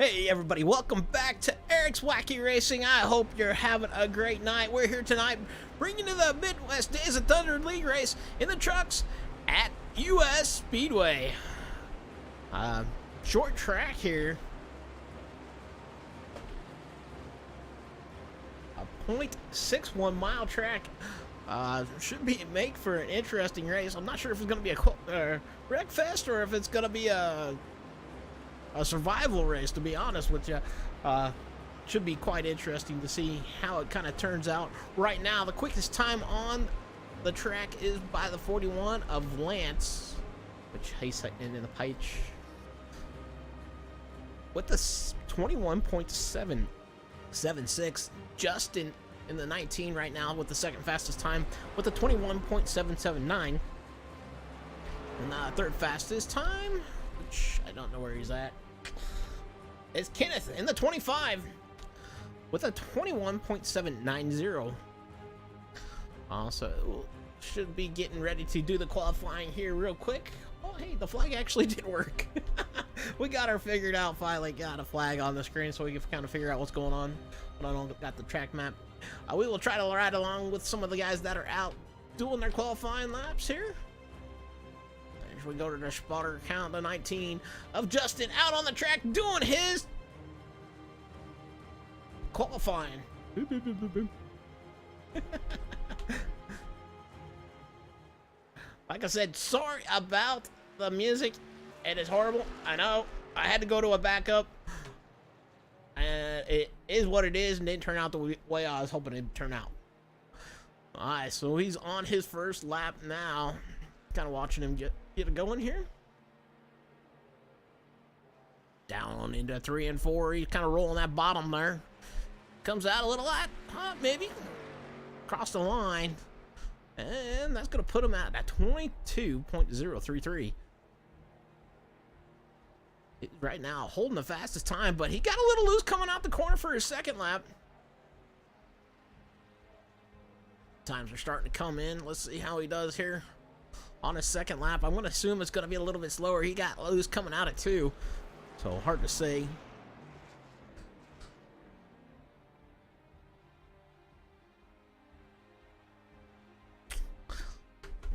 Hey everybody, welcome back to Eric's Wacky Racing. I hope you're having a great night. We're here tonight bringing you the Midwest Days of Thunder League race in the trucks at US Speedway. Short track here. A .61 mile track. Should make for an interesting race. I'm not sure if it's going to be a wreck fest or if it's going to be a survival race, to be honest with you. Should be quite interesting to see how it kind of turns out. Right now, the quickest time on the track is by the 41 of Lance, which he's in the page with the 21.776. Justin in the 19 right now with the second fastest time with the 21.779, and the third fastest time, I don't know where he's at, it's Kenneth in the 25 with a 21.790. Also, should be getting ready to do the qualifying here real quick. Oh, hey, the flag actually did work. We got her figured out finally. Got a flag on the screen so we can kind of figure out what's going on. But I don't got the track map. We will try to ride along with some of the guys that are out doing their qualifying laps here. We go to the spotter count, the 19 of Justin out on the track doing his qualifying. Like I said, sorry about the music. It is horrible. I know. I had to go to a backup. And it is what it is, and didn't turn out the way I was hoping it would turn out. Alright, so he's on his first lap now. Kind of watching him get it going here. Down into 3 and 4. He's kind of rolling that bottom there. Comes out a little hot, maybe. Across the line. And that's going to put him at 22.033. Right now, holding the fastest time, but he got a little loose coming out the corner for his second lap. Times are starting to come in. Let's see how he does here on his second lap. I'm going to assume it's going to be a little bit slower. He got loose coming out at 2, so hard to say.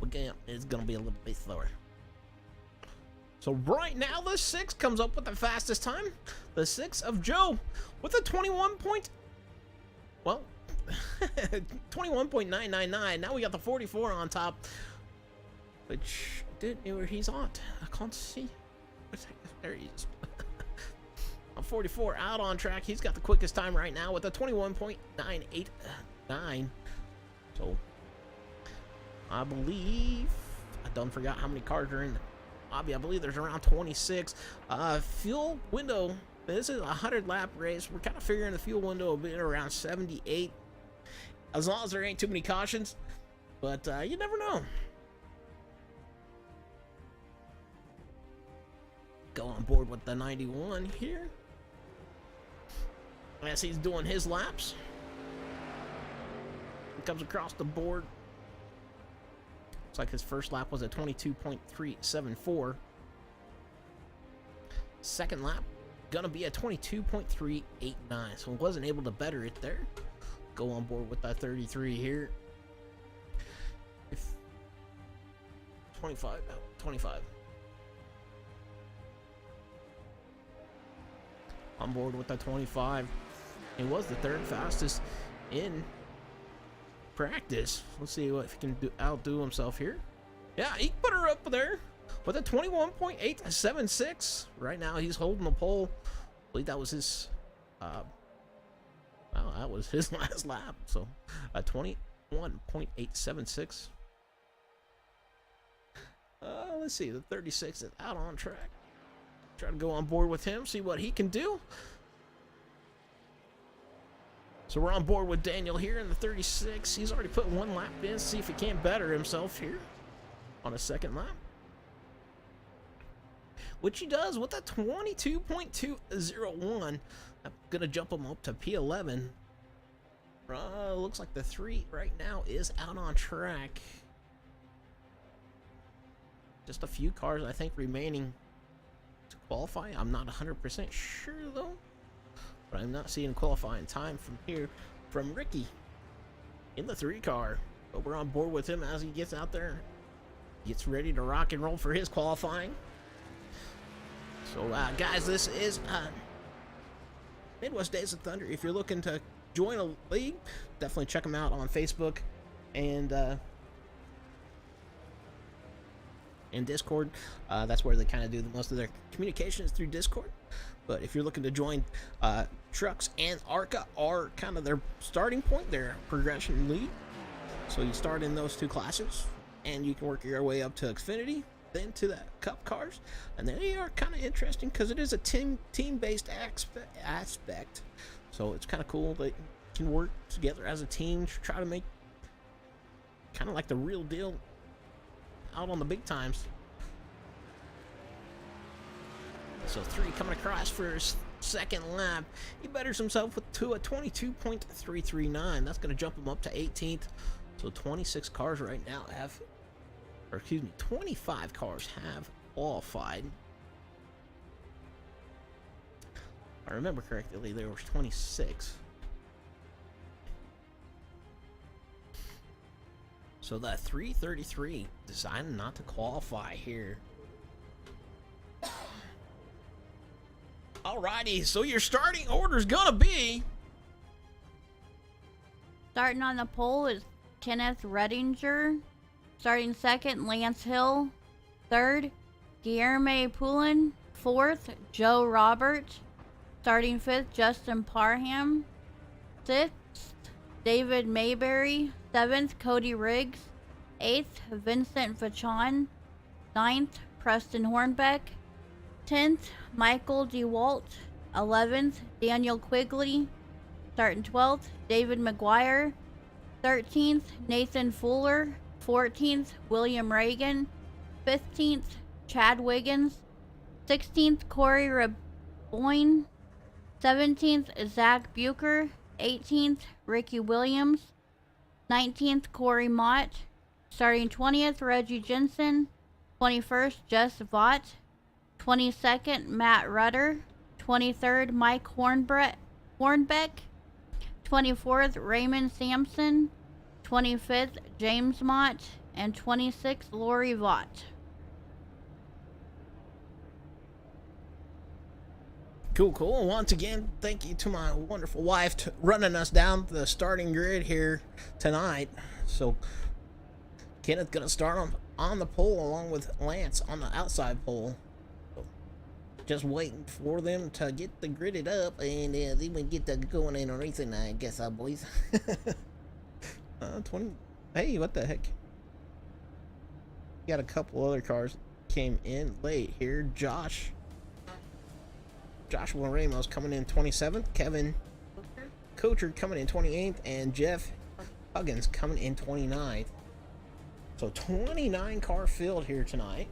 Again, it's going to be a little bit slower. So right now, the 6 comes up with the fastest time. The 6 of Joe with a 21.999. Now we got the 44 on top, which didn't know where he's on. I can't see. There he is. A 44 out on track. He's got the quickest time right now with a 21.989. So I believe I done forgot how many cars are in the lobby. I believe there's around 26. Fuel window. This is a 100 lap race. We're kind of figuring the fuel window will be around 78, as long as there ain't too many cautions. But you never know. Go on board with the 91 here as he's doing his laps. He comes across the board. Looks like his first lap was a 22.374. Second lap gonna be a 22.389, so wasn't able to better it there. Go on board with that 33 here. 25. On board with that 25. He was the third fastest in practice. Let's see what if he can outdo himself here. Yeah, he put her up there with a 21.876. Right now, he's holding the pole. I believe that was his. Well, that was his last lap. So, a 21.876. Let's see. The 36 is out on track. Try to go on board with him, see what he can do. So we're on board with Daniel here in the 36. He's already put one lap in. See if he can't better himself here on a second lap, which he does with a 22.201. I'm gonna jump him up to P11. Looks like the 3 right now is out on track. Just a few cars, I think, remaining to qualify. I'm not 100% sure though, but I'm not seeing qualifying time from here from Ricky in the 3 car. But we're on board with him as he gets out there, gets ready to rock and roll for his qualifying. So guys, this is Midwest Days of Thunder. If you're looking to join a league, definitely check them out on Facebook and Discord. That's where they kind of do most of their communications through Discord. But if you're looking to join, Trucks and ARCA are kind of their starting point, their progression league. So you start in those 2 classes, and you can work your way up to Xfinity, then to the Cup cars, and they are kind of interesting because it is a team-based aspect. So it's kind of cool that you can work together as a team to try to make kind of like the real deal out on the big times. So 3 coming across for his second lap. He betters himself to a 22.339. That's going to jump him up to 18th. So 26 cars right now have, or excuse me, 25 cars have qualified. If I remember correctly, there was 26. So that 333 decided not to qualify here. Alrighty, so your starting order is gonna be. Starting on the pole is Kenneth Redinger. Starting second, Lance Hill. Third, Guillermo Poulin. Fourth, Joe Robert. Starting fifth, Justin Parham. Sixth, David Mayberry. Seventh, Cody Riggs. Eighth, Vincent Vachon. Ninth, Preston Hornbeck. 10th, Michael DeWalt. 11th, Daniel Quigley. Starting 12th, David McGuire. 13th, Nathan Fuller. 14th, William Reagan. 15th, Chad Wiggins. 16th, Corey Reboyne. 17th, Zach Bucher. 18th, Ricky Williams. 19th, Corey Mott. Starting 20th, Reggie Jensen. 21st, Jess Vaught. 22nd, Matt Rudder. 23rd, Mike Hornbeck. 24th, Raymond Sampson. 25th, James Mott. And 26th, Lori Vaught. Cool. Once again, thank you to my wonderful wife running us down the starting grid here tonight. So Kenneth's gonna start on the pole along with Lance on the outside pole. So just waiting for them to get the gridded up and then we get the going in or anything, I guess, boys. 20. Hey, what the heck? Got a couple other cars came in late here. Joshua Ramos coming in 27th, Kevin Coachard coming in 28th, and Jeff Huggins coming in 29th. So 29 car field here tonight.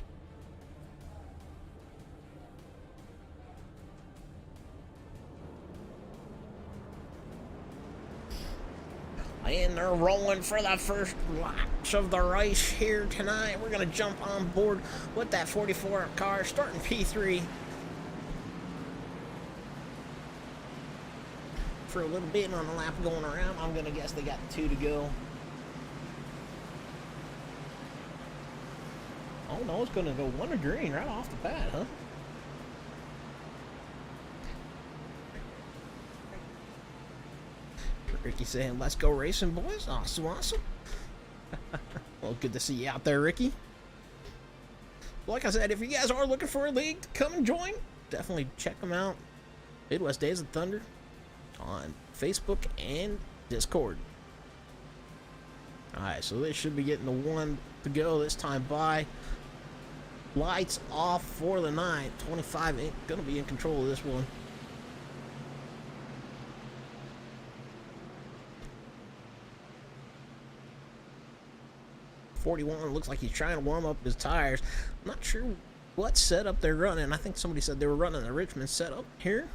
And they're rolling for the first laps of the race here tonight. We're going to jump on board with that 44 car starting P3. For a little bit on the lap going around. I'm gonna guess they got 2 to go. Oh no, it's gonna go 1 to green right off the bat, huh? Ricky saying, "Let's go racing, boys." Awesome. Well, good to see you out there, Ricky. Like I said, if you guys are looking for a league to come and join, definitely check them out. Midwest Days of Thunder on Facebook and Discord. Alright, so they should be getting the 1 to go this time by. Lights off for the night. 25 ain't gonna be in control of this one. .41 looks like he's trying to warm up his tires. I'm not sure what setup they're running. I think somebody said they were running the Richmond setup here.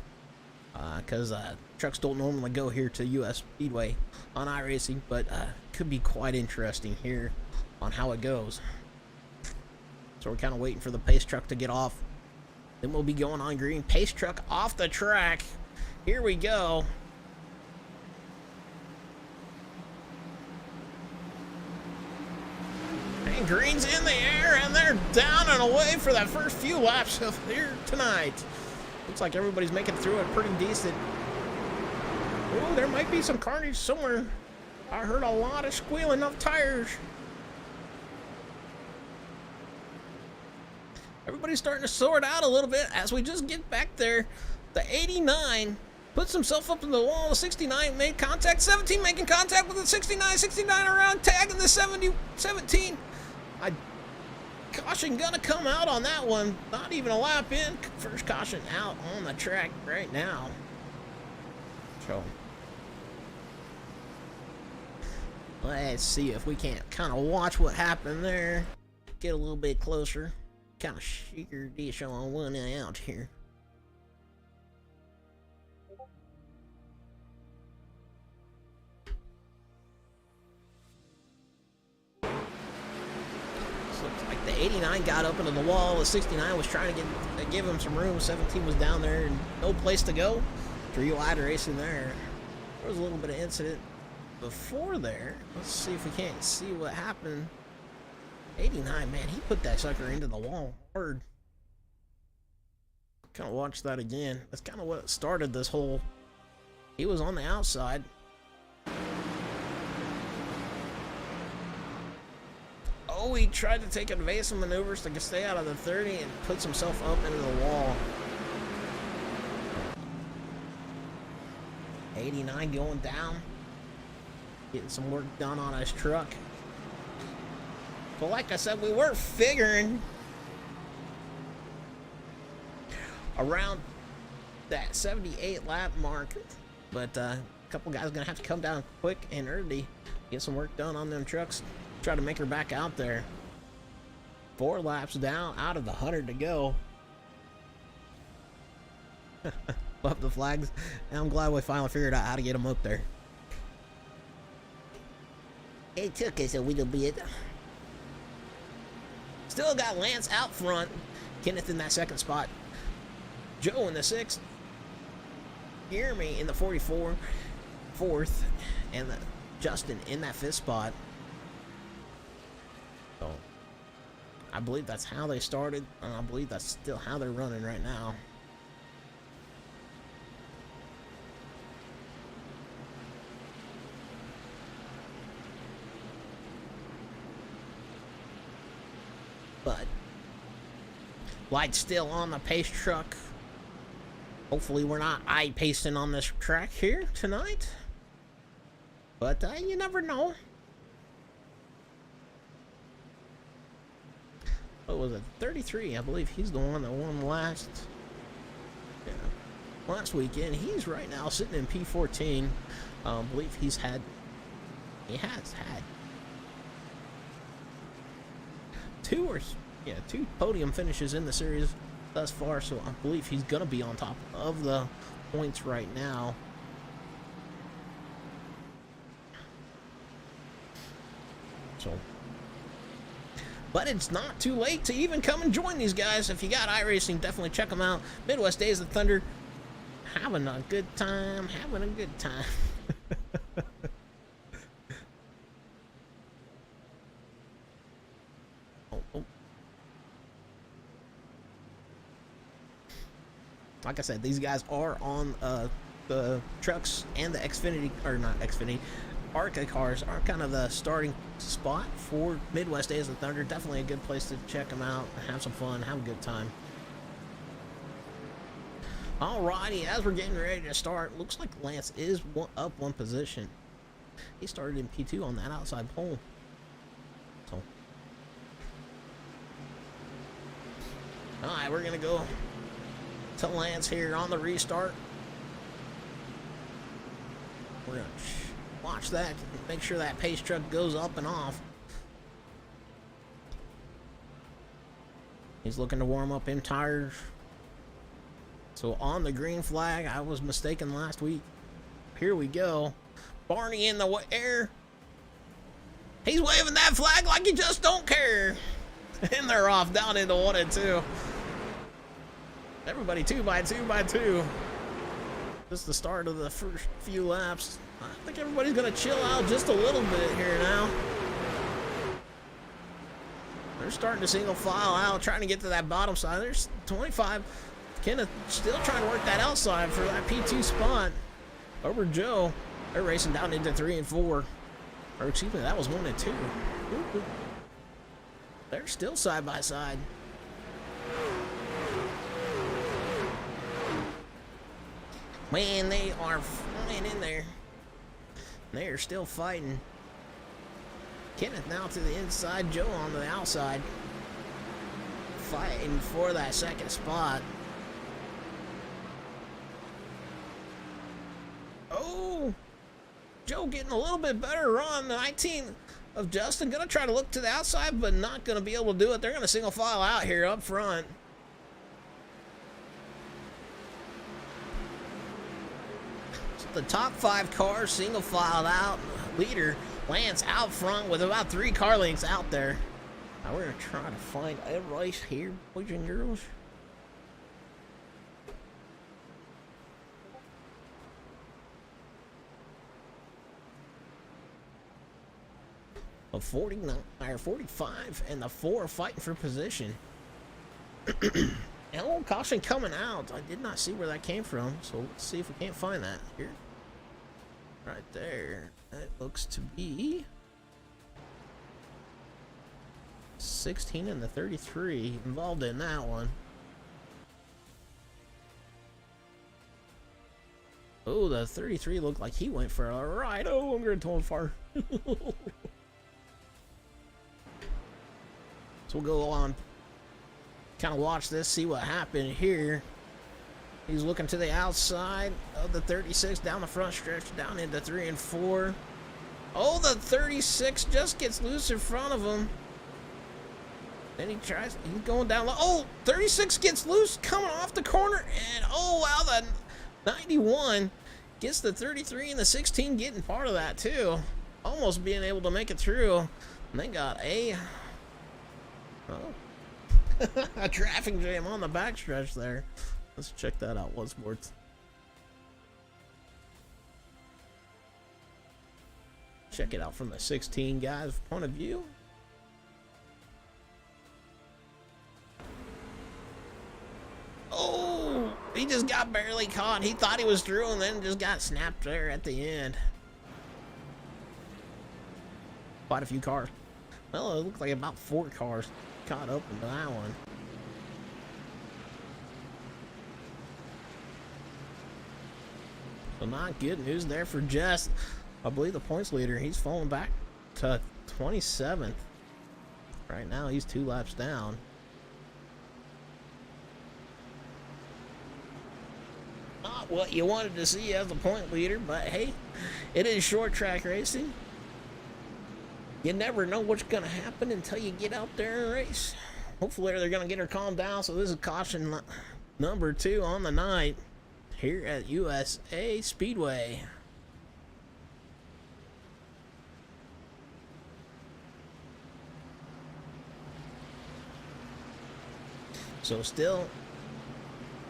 Because trucks don't normally go here to US Speedway on iRacing, but could be quite interesting here on how it goes. So we're kind of waiting for the pace truck to get off Then we'll be going on green. Pace truck off the track. Here we go. And green's in the air, and they're down and away for that first few laps of here tonight. Looks like everybody's making through it pretty decent. Oh, there might be some carnage somewhere. I heard a lot of squealing of tires. Everybody's starting to sort out a little bit as we just get back there. The 89 puts himself up in the wall. The 69 made contact. 17 making contact with the 69. 69 around tagging the 17. Caution gonna come out on that one. Not even a lap in. First caution out on the track right now. So let's see if we can't kind of watch what happened there. Get a little bit closer. Kind of shake your dish on one eye out here. Looks like the 89 got up into the wall. The 69 was trying to give him some room. 17 was down there and no place to go. Three wide racing there. There was a little bit of incident before there. Let's see if we can't see what happened. 89, man, he put that sucker into the wall hard. Kind of watch that again. That's kind of what started this whole. He was on the outside. Oh, he tried to take evasive maneuvers to stay out of the 30 and puts himself up into the wall. 89 going down. Getting some work done on his truck. But like I said, we were figuring around that 78 lap mark. But a couple guys are going to have to come down quick and early. Get some work done on them trucks. Try to make her back out there. 4 laps down out of the 100 to go. Love the flags. And I'm glad we finally figured out how to get them up there. It took us a little bit. Still got Lance out front. Kenneth in that second spot. Joe in the 6th. Jeremy in the 44. 4th. And Justin in that 5th spot. So, I believe that's how they started. And I believe that's still how they're running right now. But lights still on the pace truck. Hopefully we're not eye-pasting on this track here tonight. But you never know. What was it? 33, I believe he's the one that won last weekend. He's right now sitting in P14. I believe he has had two podium finishes in the series thus far, so I believe he's gonna be on top of the points right now. So, but it's not too late to even come and join these guys. If you got iRacing, definitely check them out. Midwest Days of Thunder, having a good time. Oh. Like I said, these guys are on the trucks and the Xfinity, or not Xfinity, ARCA cars are kind of the starting spot for Midwest Days of Thunder. Definitely a good place to check them out, have some fun, have a good time. Alrighty, as we're getting ready to start, looks like Lance is up one position. He started in P2 on that outside pole. So, alright, we're gonna go to Lance here on the restart. We're gonna watch that, make sure that pace truck goes up and off. He's looking to warm up him tires. So on the green flag, I was mistaken last week. Here we go. Barney in the air. He's waving that flag like he just don't care. And they're off down into 1 and 2. Everybody 2 by 2 by 2. This is the start of the first few laps. I think everybody's gonna chill out just a little bit here now. They're starting to single file out, trying to get to that bottom side. There's 25. Kenneth still trying to work that outside for that P2 spot over Joe. They're racing down into 3 and 4. Or excuse me, that was 1 and 2. Ooh. They're still side by side. Man, they are flying in there. They are still fighting. Kenneth now to the inside, Joe on the outside. Fighting for that second spot. Oh! Joe getting a little bit better run. The 19 of Justin. Gonna try to look to the outside, but not gonna be able to do it. They're gonna single file out here up front. So the top 5 cars single filed out. Leader Lance out front with about 3 car lengths out there. Now we're gonna try to find a race here, boys and girls. A 49 or 45 and the 4 fighting for position. And a little caution coming out. I did not see where that came from, so let's see if we can't find that here. Right there. That looks to be 16 and the 33 involved in that one. Oh, the 33 looked like he went for a ride. Oh, I'm going to far. So we'll go on, kind of watch this, see what happened here. He's looking to the outside of the 36, down the front stretch, down into 3 and 4. Oh, the 36 just gets loose in front of him. Then he's going down low. Oh, 36 gets loose, coming off the corner, and oh, wow, the 91 gets the 33 and the 16 getting part of that too. Almost being able to make it through. And they got a a traffic jam on the backstretch there. Let's check that out once more. Check it out from the 16 guys' point of view. Oh, he just got barely caught. He thought he was through and then just got snapped there at the end. Quite a few cars. Well, it looked like about 4 cars caught up into that one. So not good news there for Jess. I believe the points leader. He's falling back to 27th. Right now, he's 2 laps down. Not what you wanted to see as the point leader, but hey, it is short track racing. You never know what's going to happen until you get out there and race. Hopefully they're going to get her calmed down. So this is caution number 2 on the night here at USA Speedway. So still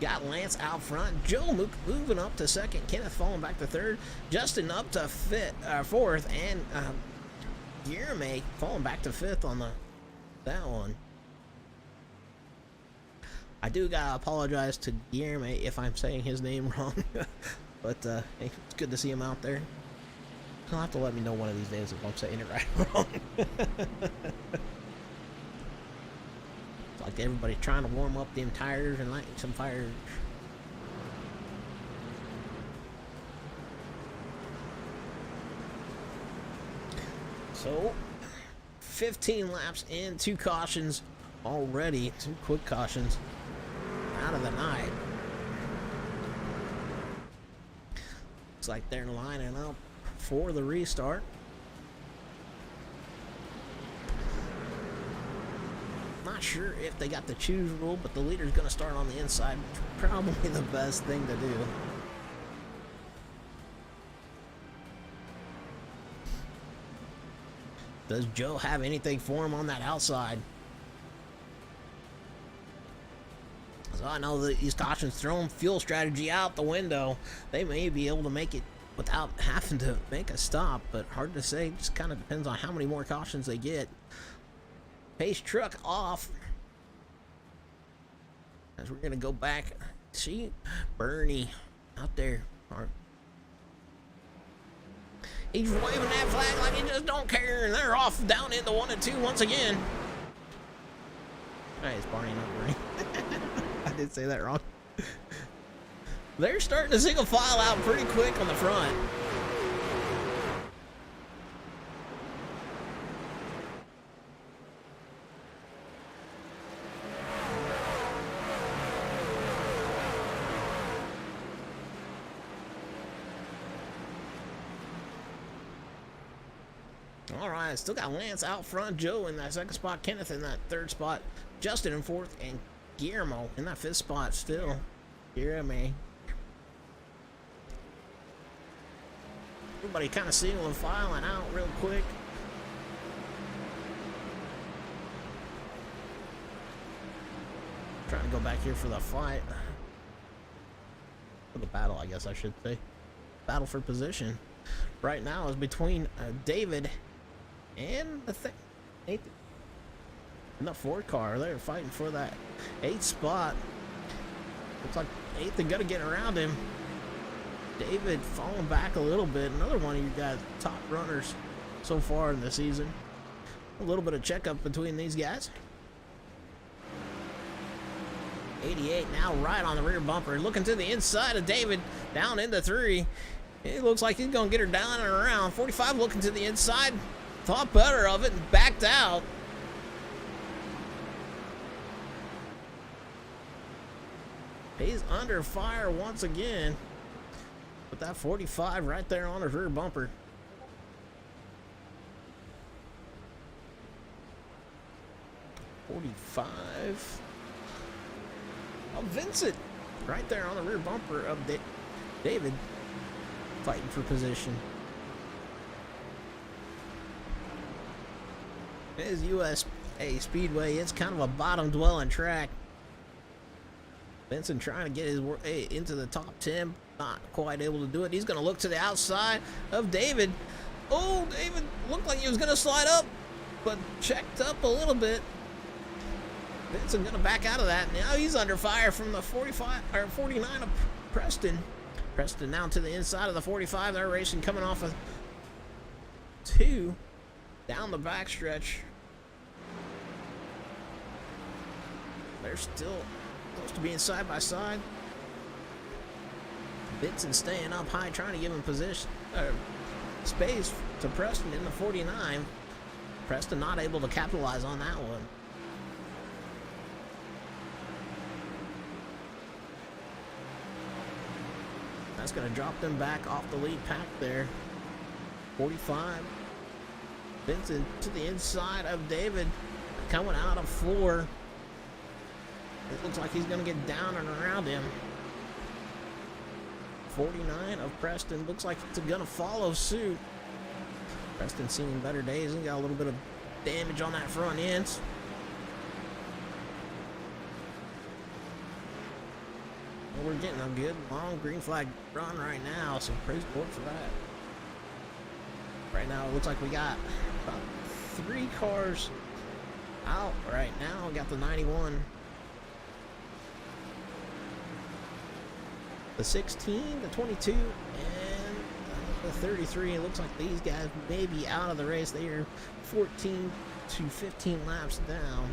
got Lance out front. Joe moving up to 2nd. Kenneth falling back to 3rd. Justin up to 4th. And Guillerme falling back to 5th on that one. I do gotta apologize to Guillerme if I'm saying his name wrong. But hey, it's good to see him out there. He'll have to let me know one of these days if I'm saying it right or wrong. It's like everybody's trying to warm up them tires and light some fires. So 15 laps and 2 cautions already. 2 quick cautions out of the night. Looks like they're lining up for the restart. Not sure if they got the choose rule, but the leader's going to start on the inside, which is probably the best thing to do. Does Joe have anything for him on that outside? So I know that these cautions throwing fuel strategy out the window. They may be able to make it without having to make a stop, but hard to say. Just kind of depends on how many more cautions they get. Pace truck off. As we're gonna go back, see Bernie out there. He's waving that flag like he just don't care, and they're off down into 1 and 2 once again. Hey, it's Barney, not Bernie. I did say that wrong. They're starting to single file out pretty quick on the front. All right, still got Lance out front, Joe in that second spot, Kenneth in that third spot, Justin in fourth, and Guillermo in that fifth spot still. Guillermo. Everybody kind of single filing out real quick. Trying to go back here for the fight. For the battle, I guess I should say. Battle for position. Right now is between David and the Nathan in the Ford car. They're fighting for that 8th spot. Looks like Nathan gonna get around him. David falling back a little bit. Another one of you guys top runners so far in the season. A little bit of checkup between these guys. 88 now right on the rear bumper. Looking to the inside of David. Down into 3. It looks like he's gonna get her down and around. 45 looking to the inside. Thought better of it and backed out. He's under fire once again. With that 45 right there on his rear bumper. .45. Oh, Vincent right there on the rear bumper of David. Fighting for position. It is USA Speedway. It's kind of a bottom-dwelling track. Vincent trying to get his into the top 10. Not quite able to do it. He's going to look to the outside of David. Oh, David looked like he was going to slide up, but checked up a little bit. Vincent going to back out of that. Now he's under fire from the 45 or 49 of Preston. Preston now to the inside of the 45. They're racing coming off of 2 down the backstretch. They're still close to being side by side. Vincent staying up high, trying to give him position space to Preston in the 49. Preston not able to capitalize on that one. That's going to drop them back off the lead pack there. 45. Vincent to the inside of David. Coming out of 4. It looks like he's going to get down and around him. 49 of Preston. Looks like it's going to follow suit. Preston seeing better days and got a little bit of damage on that front end. We're getting a good long green flag run right now, so praise the Lord for that. Right now, it looks like we got about 3 cars out right now. We got the 91, the 16, the 22, and the 33. It looks like these guys may be out of the race. They are 14 to 15 laps down.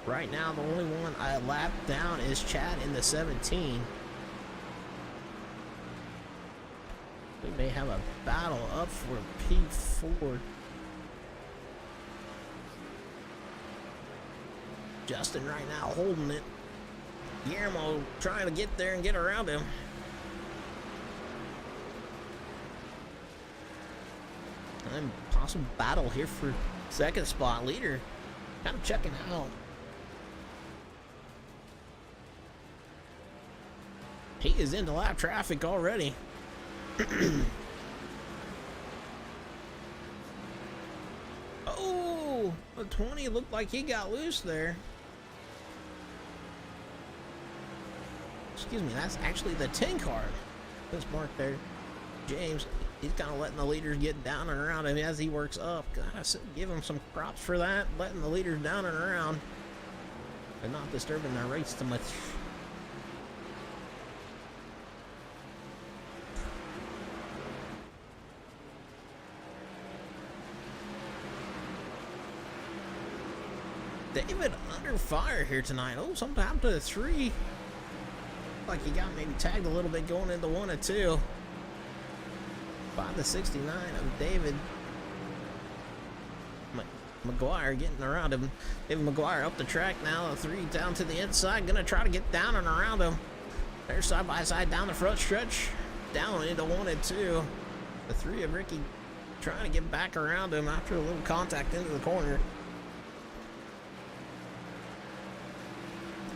Right now, the only one I lapped down is Chad in the 17. We may have a battle up for P4. Justin right now holding it. Guillermo trying to get there and get around him. And possible battle here for second spot leader. Kind of checking out. He is into lap traffic already. Oh! Oh, the 20 looked like he got loose there. Excuse me, that's actually the 10 card. This mark there. James, he's kind of letting the leaders get down and around him as he works up. Gotta give him some props for that, letting the leaders down and around and not disturbing their race too much. David under fire here tonight. Oh, something happened to the 3. Like he got maybe tagged a little bit going into 1 and 2. By the 69 of David McGuire getting around him. David McGuire up the track now. The 3 down to the inside. Gonna try to get down and around him. They're side by side down the front stretch. Down into 1 and 2. The 3 of Ricky trying to get back around him after a little contact into the corner.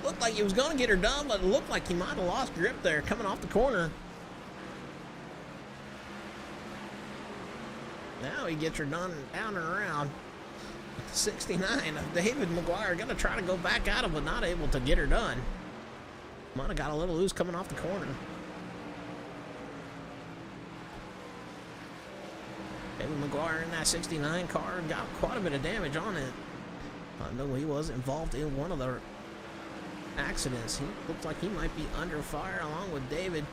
Looked like he was going to get her done, but it looked like he might have lost grip there coming off the corner. Now he gets her done down and around. 69 of David McGuire going to try to go back at him, but not able to get her done. Might have got a little loose coming off the corner. David McGuire in that 69 car got quite a bit of damage on it. I know he was involved in one of the accidents. He looks like he might be under fire along with David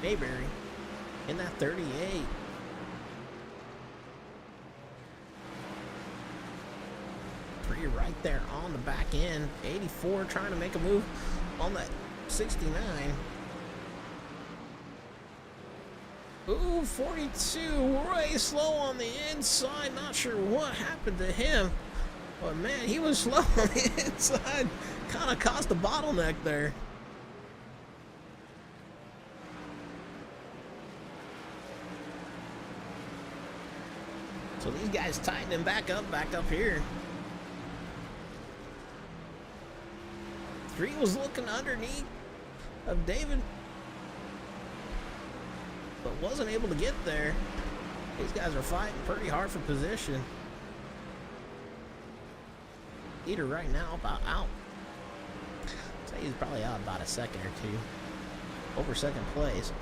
Mayberry in that 38. Three right there on the back end. 84 trying to make a move on that 69. Ooh, 42 way slow on the inside. Not sure what happened to him. But man, he was slow on the inside. Kind of caused a bottleneck there. So these guys tightening back up here. 3 was looking underneath of David, but wasn't able to get there. These guys are fighting pretty hard for position. Leader right now about out. I'd say he's probably out about a second or 2 over second place.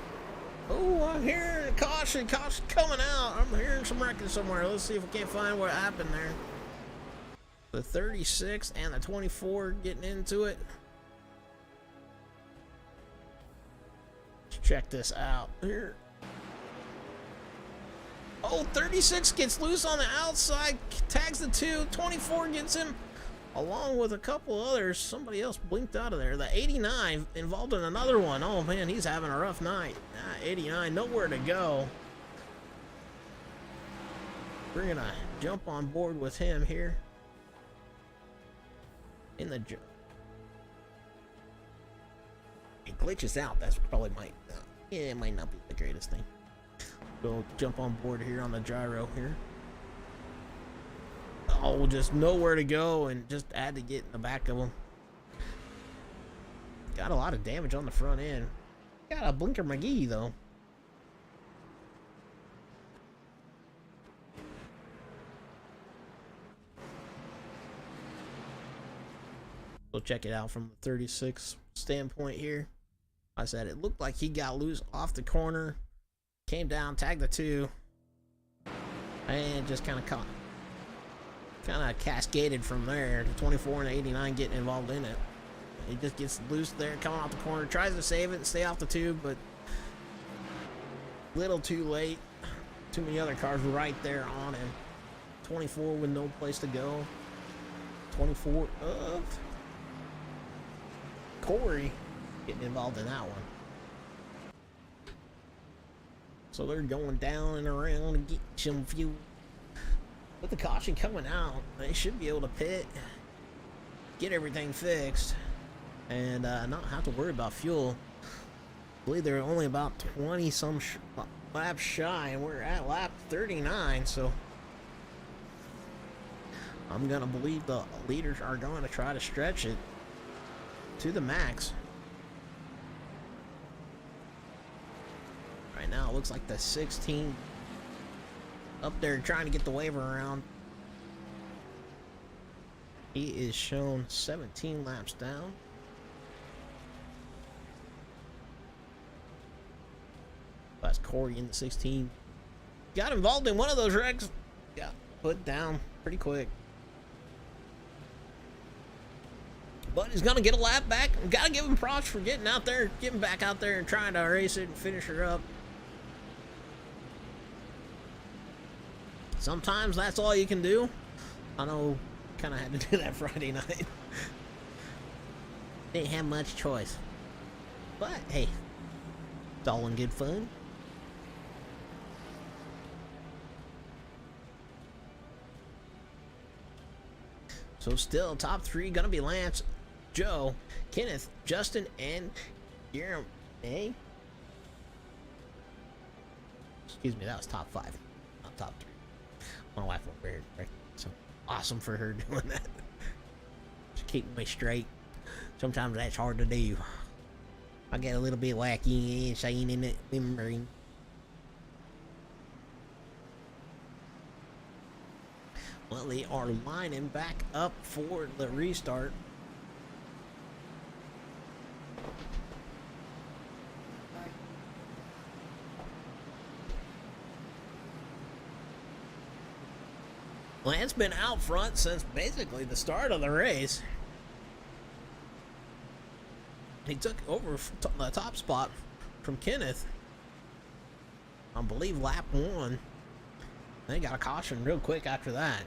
Oh, I'm hearing a caution coming out. I'm hearing some wrecking somewhere. Let's see if we can't find what happened there. The 36 and the 24 getting into it. Let's check this out here. Oh, 36 gets loose on the outside, tags the 2. 24 gets him along with a couple others. Somebody else blinked out of there. The 89 involved in another one. Oh man, he's having a rough night. 89, nowhere to go. We're gonna jump on board with him here in the it glitches out. That's probably yeah, it might not be the greatest thing. We'll jump on board here on the gyro here. Oh, just nowhere to go and just had to get in the back of him. Got a lot of damage on the front end. Got a Blinker McGee though. We'll check it out from the 36 standpoint here. I said it looked like he got loose off the corner, came down, tagged the 2, and just kind of cascaded from there. The 24 and the 89 getting involved in it. He just gets loose there, coming off the corner, tries to save it and stay off the 2, but little too late. Too many other cars right there on him. 24 with no place to go. 24 of Corey getting involved in that one. So they're going down and around to get some fuel. With the caution coming out, they should be able to pit, get everything fixed, and not have to worry about fuel. I believe they're only about 20 some laps shy, and we're at lap 39, so I'm gonna believe the leaders are going to try to stretch it to the max. Right now it looks like the 16 up there trying to get the waiver around. He is shown 17 laps down. That's Corey in the 16. Got involved in one of those wrecks. Got put down pretty quick. But he's going to get a lap back. Got to give him props for getting out there, getting back out there and trying to race it and finish her up. Sometimes that's all you can do. I know, kind of had to do that Friday night. Didn't have much choice. But, hey, it's all in good fun. So still, top three going to be Lance, Joe, Kenneth, Justin, and Jeremy. Excuse me, that was top five, not top three. My wife went weird, right? So awesome for her doing that. Just keeping me straight. Sometimes that's hard to do. I get a little bit wacky and saying in it, remembering. Well, they are lining back up for the restart. Lance been out front since basically the start of the race. He took over the top spot from Kenneth, I believe, lap 1. They got a caution real quick after that.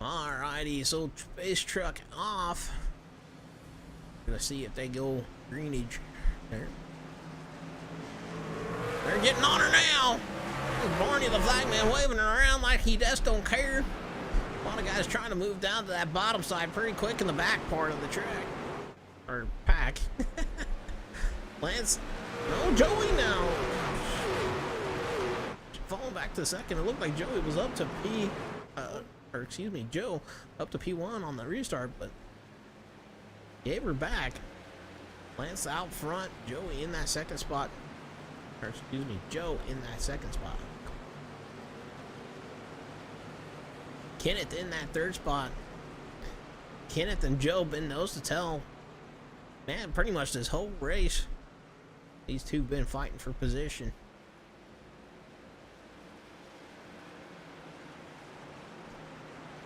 Alrighty, so space truck off. Gonna see if they go greenage there. They're getting on her now. Barney the flagman waving her around like he just don't care. A lot of guys trying to move down to that bottom side pretty quick in the back part of the track. Or pack. Lance. No, Joey now. Falling back to second. It looked like Joey was up to Joe up to P1 on the restart, but gave her back. Lance out front, Joey in that second spot. Or excuse me, Joe in that second spot. Kenneth in that third spot. Kenneth and Joe been nose to tail. Man, pretty much this whole race, these two been fighting for position.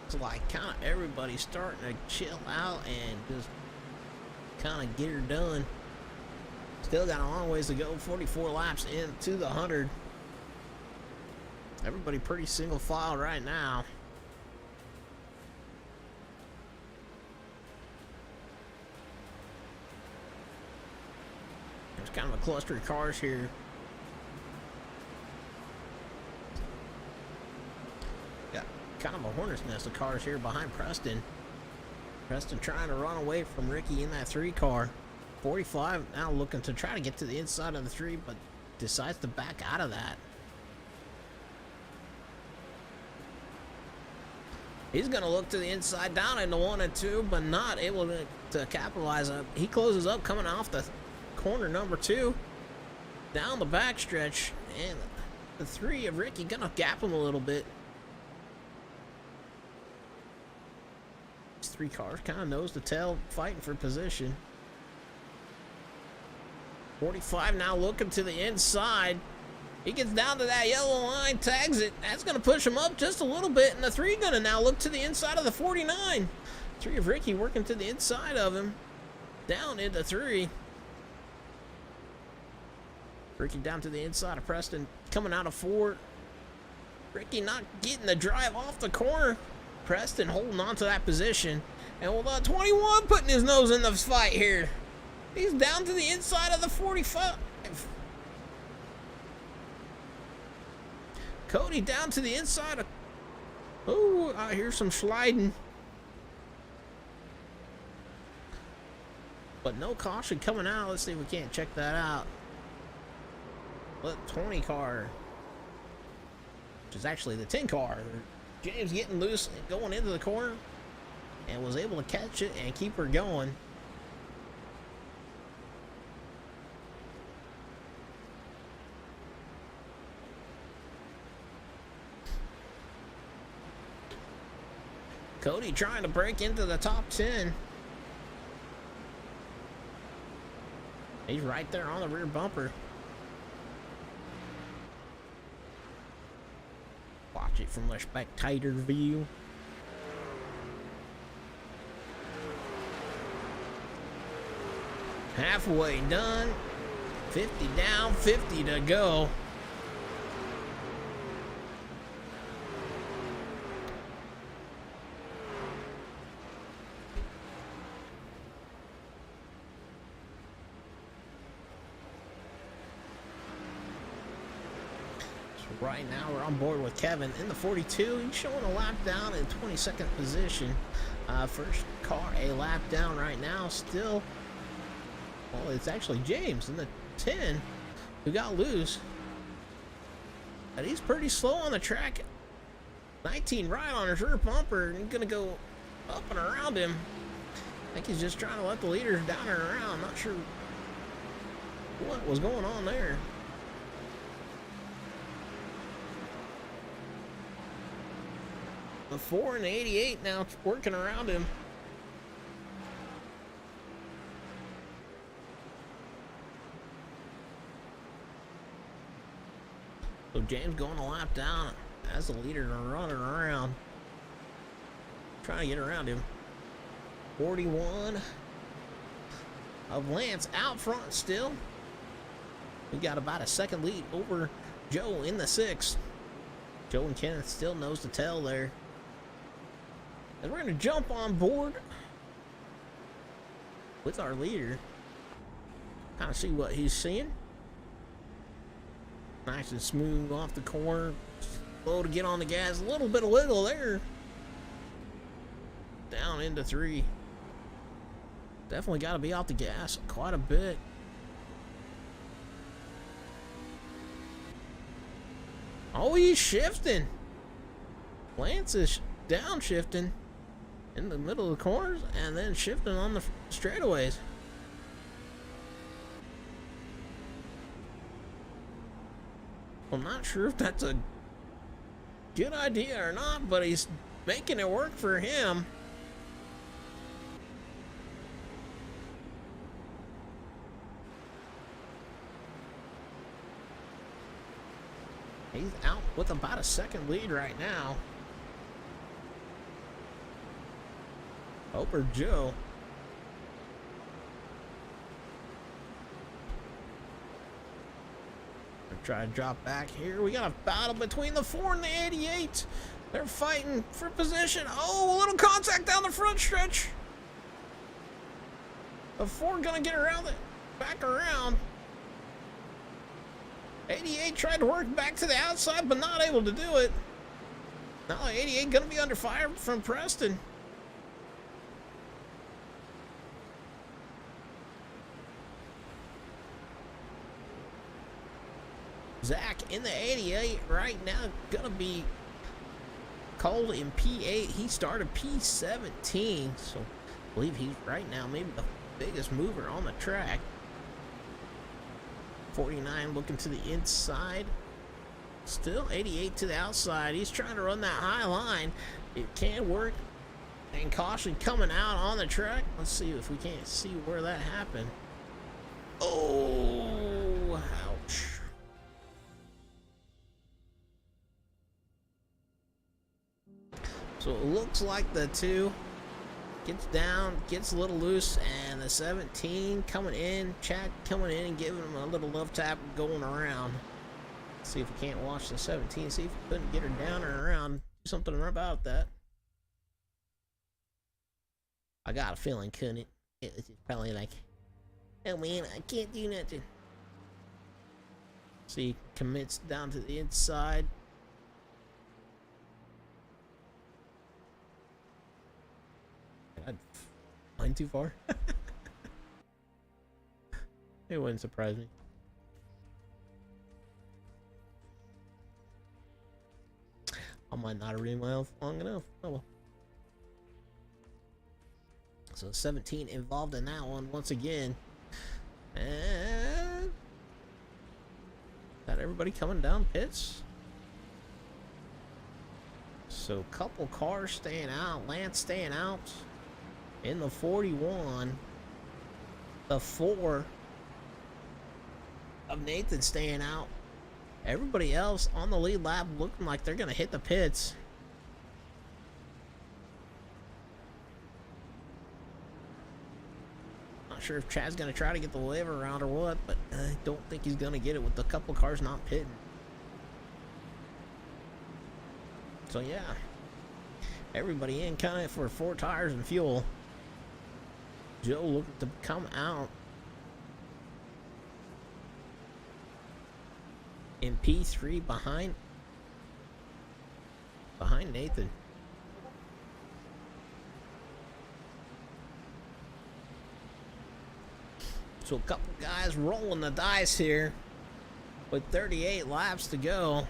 It's like kind of everybody's starting to chill out and just kind of get her done. Still got a long ways to go. 44 laps into the 100. Everybody pretty single file right now. There's kind of a cluster of cars here. Got kind of a hornet's nest of cars here behind Preston. Preston trying to run away from Ricky in that 3 car. 45 now looking to try to get to the inside of the 3, but decides to back out of that. He's going to look to the inside down into 1 and 2, but not able to capitalize on. He closes up coming off the corner number 2 down the back stretch, and the 3 of Ricky going to gap him a little bit. These 3 cars kind of nose to tail fighting for position. 45 now looking to the inside. He gets down to that yellow line, tags it. That's going to push him up just a little bit. And the 3 going to now look to the inside of the 49. 3 of Ricky working to the inside of him. Down into 3. Ricky down to the inside of Preston. Coming out of 4. Ricky not getting the drive off the corner. Preston holding on to that position. And with 21 putting his nose in the fight here. He's down to the inside of the 45. Cody down to the inside of... Oh, I hear some sliding. But no caution coming out. Let's see if we can't check that out. Look, 20 car. Which is actually the 10 car. James getting loose and going into the corner. And was able to catch it and keep her going. Cody trying to break into the top 10. He's right there on the rear bumper. Watch it from the spectator view. Halfway done. 50 down, 50 to go. Right now we're on board with Kevin in the 42. He's showing a lap down in 22nd position. First car a lap down right now. Still, well, it's actually James in the 10 who got loose. But he's pretty slow on the track. 19 right on his rear bumper and gonna go up and around him. I think he's just trying to let the leaders down and around. Not sure what was going on there. The 4 and the 88 now working around him. So James going a lap down as the leader running around. Trying to get around him. 41 of Lance out front still. We got about a second lead over Joe in the 6. Joe and Kenneth still nose to tail there. And we're going to jump on board with our leader. Kind of see what he's seeing. Nice and smooth off the corner. Slow to get on the gas. A little bit of wiggle there. Down into 3. Definitely got to be off the gas quite a bit. Oh, he's shifting. Lance is downshifting in the middle of the corners and then shifting on the straightaways. I'm not sure if that's a good idea or not, but he's making it work for him. He's out with about a second lead right now. Over Joe. Try to drop back here. We got a battle between the 4 and the 88. They're fighting for position. Oh, a little contact down the front stretch. The 4 gonna get around it, back around. 88 tried to work back to the outside, but not able to do it. Now 88 gonna be under fire from Preston. Zach in the 88 right now gonna be called in P8. He started P17, so I believe he's right now maybe the biggest mover on the track. 49 looking to the inside. Still 88 to the outside. He's trying to run that high line. It can work. And caution coming out on the track. Let's see if we can't see where that happened. Oh, ouch. So it looks like the 2 gets down, gets a little loose, and the 17 coming in, Chad coming in and giving him a little love tap going around. Let's see if we can't watch the 17, see if we couldn't get her down or around. Do something about that. I got a feeling couldn't. It's probably like, oh man, I can't do nothing. See, commits down to the inside. I'd find too far. It wouldn't surprise me. I might not have ridden miles long enough. Oh well. So 17 involved in that one once again. And got everybody coming down pits. So a couple cars staying out. Lance staying out in the 41. The 4 of Nathan staying out. Everybody else on the lead lap looking like they're going to hit the pits. Not sure if Chad's going to try to get the wave around or what, but I don't think he's going to get it with a couple cars not pitting. So yeah, everybody in kind of for 4 tires and fuel. Joe looking to come out in P3 behind Nathan. So a couple guys rolling the dice here with 38 laps to go.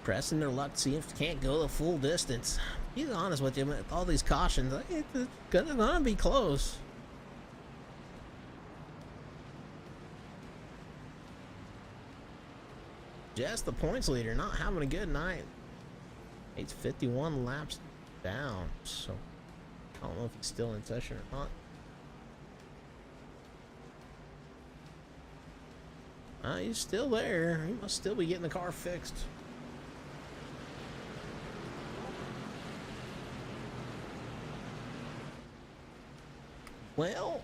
Pressing their luck to see if they can't go the full distance. Be honest with you, with all these cautions, it's gonna be close. Just the points leader not having a good night. It's 51 laps down, so I don't know if he's still in session or not. He's still there. He must still be getting the car fixed. Well,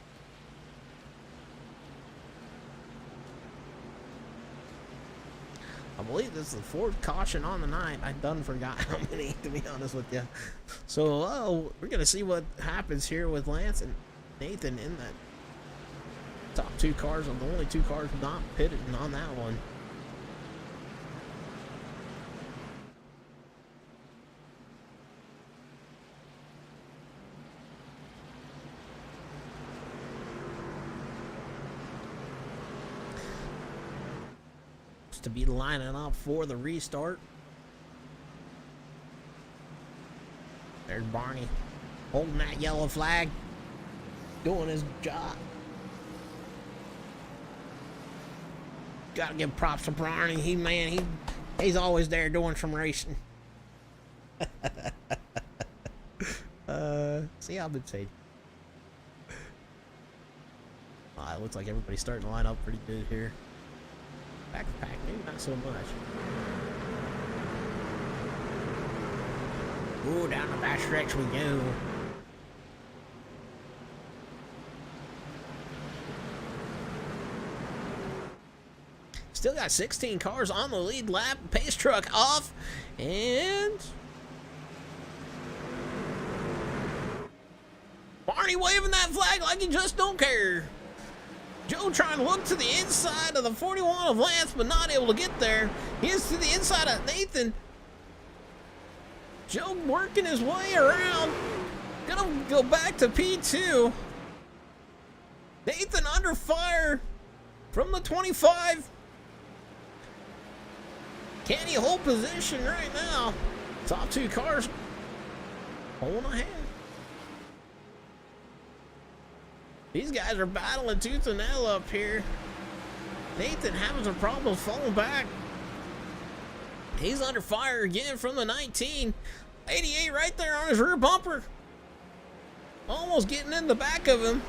I believe this is the 4th caution on the night. I done forgot how many, to be honest with you. So, we're going to see what happens here with Lance and Nathan in that top 2 cars. Are the only 2 cars not pitted on that one. To be lining up for the restart. There's Barney holding that yellow flag, doing his job. Gotta give props to Barney. He's always there doing some racing. See, I've been saying. It looks like everybody's starting to line up pretty good here. Backpack, maybe not so much. Ooh, down the back stretch we go. Still got 16 cars on the lead lap. Pace truck off. And Barney waving that flag like he just don't care. Joe trying to look to the inside of the 41 of Lance, but not able to get there. He is to the inside of Nathan. Joe working his way around. Gonna go back to P2. Nathan under fire from the 25. Can he hold position right now? Top 2 cars holding a hand. These guys are battling tooth and nail up here. Nathan having some problems falling back. He's under fire again from the 19. 88 right there on his rear bumper. Almost getting in the back of him.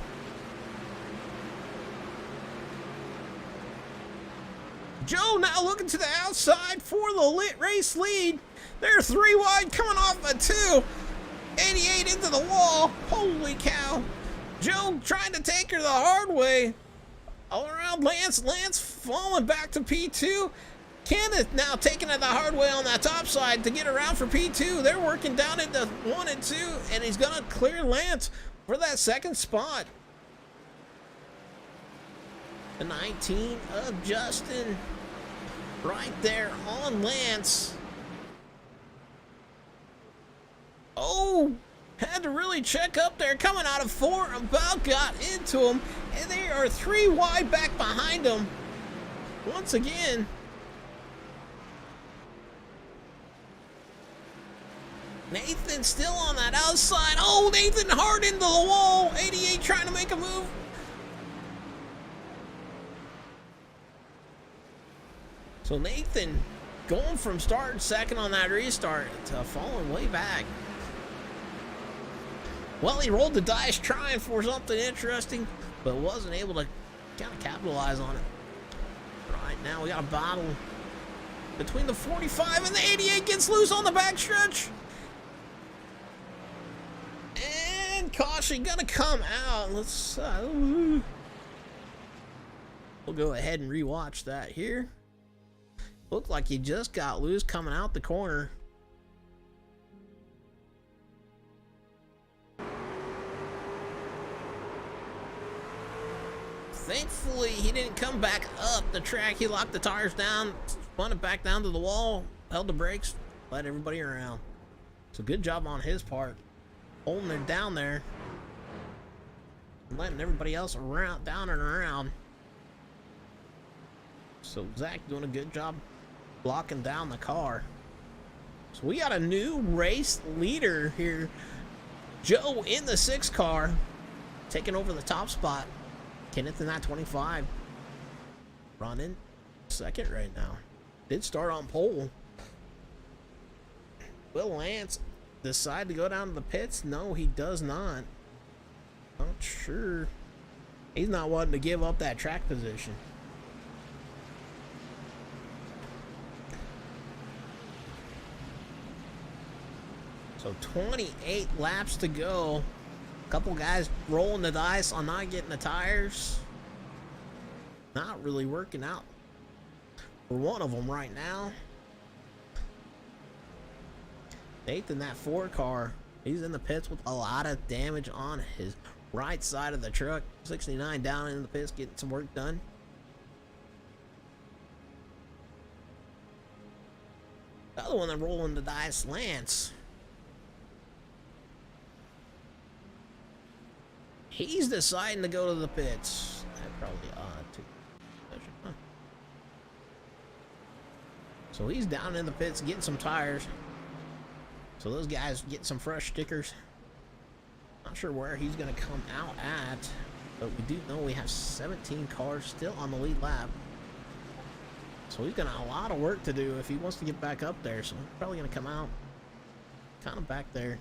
Joe now looking to the outside for the race lead. They're 3 wide coming off a 2. 88 into the wall. Holy cow. Joe trying to take her the hard way. All around Lance. Lance falling back to P2. Kenneth now taking it the hard way on that top side to get around for P2. They're working down into 1 and 2, and he's going to clear Lance for that 2nd spot. The 19 of Justin right there on Lance. Oh! Had to really check up there. Coming out of 4, about got into him. And they are 3 wide back behind him. Once again. Nathan still on that outside. Oh, Nathan hard into the wall. 88 trying to make a move. So Nathan going from starting second on that restart to falling way back. Well, he rolled the dice trying for something interesting, but wasn't able to kind of capitalize on it. Right now, we got a battle between the 45 and the 88. Gets loose on the backstretch. And caution gonna come out. Let's we'll go ahead and rewatch that here. Looked like he just got loose coming out the corner. Thankfully, he didn't come back up the track. He locked the tires down, spun it back down to the wall, held the brakes, let everybody around. So good job on his part, holding it down there, and letting everybody else around, down and around. So Zach doing a good job blocking down the car. So we got a new race leader here. Joe in the 6 car, taking over the top spot. Kenneth in that 25. Running second right now. Did start on pole. Will Lance decide to go down to the pits? No, he does not. Not sure. He's not wanting to give up that track position. So 28 laps to go. Couple guys rolling the dice on not getting the tires. Not really working out for one of them right now. Nathan, that 4 car, he's in the pits with a lot of damage on his right side of the truck. 69 down in the pits getting some work done. The other one that rolling the dice, Lance. He's deciding to go to the pits. That probably odd too. Huh. So he's down in the pits getting some tires. So those guys get some fresh stickers. Not sure where he's going to come out at, but we do know we have 17 cars still on the lead lap. So he's got a lot of work to do if he wants to get back up there. So he's probably going to come out kind of back there.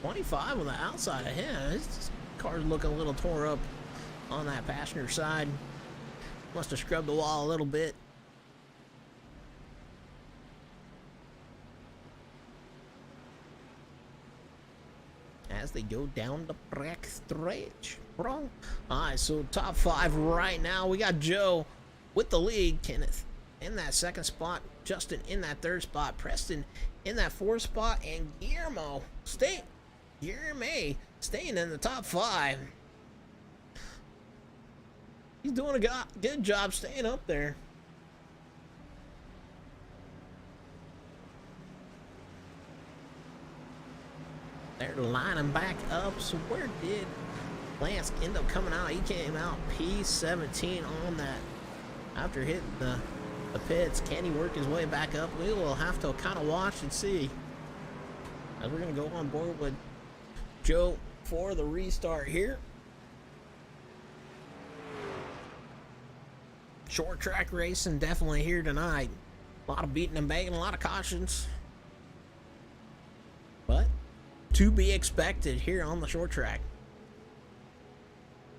.25 on the outside of him. His car's looking a little tore up on that passenger side. Must have scrubbed the wall a little bit. As they go down the back stretch. All right, so top 5 right now. We got Joe with the lead. Kenneth in that 2nd spot. Justin in that 3rd spot. Preston in that 4th spot. And Guillermo staying in the top 5. He's doing a good job staying up there. They're lining back up. So where did Lance end up coming out? He came out P17 on that after hitting the pits. Can he work his way back up? We will have to kind of watch and see. As we're going to go on board with Joe for the restart here. Short track racing definitely here tonight. A lot of beating and banging, a lot of cautions. But to be expected here on the short track.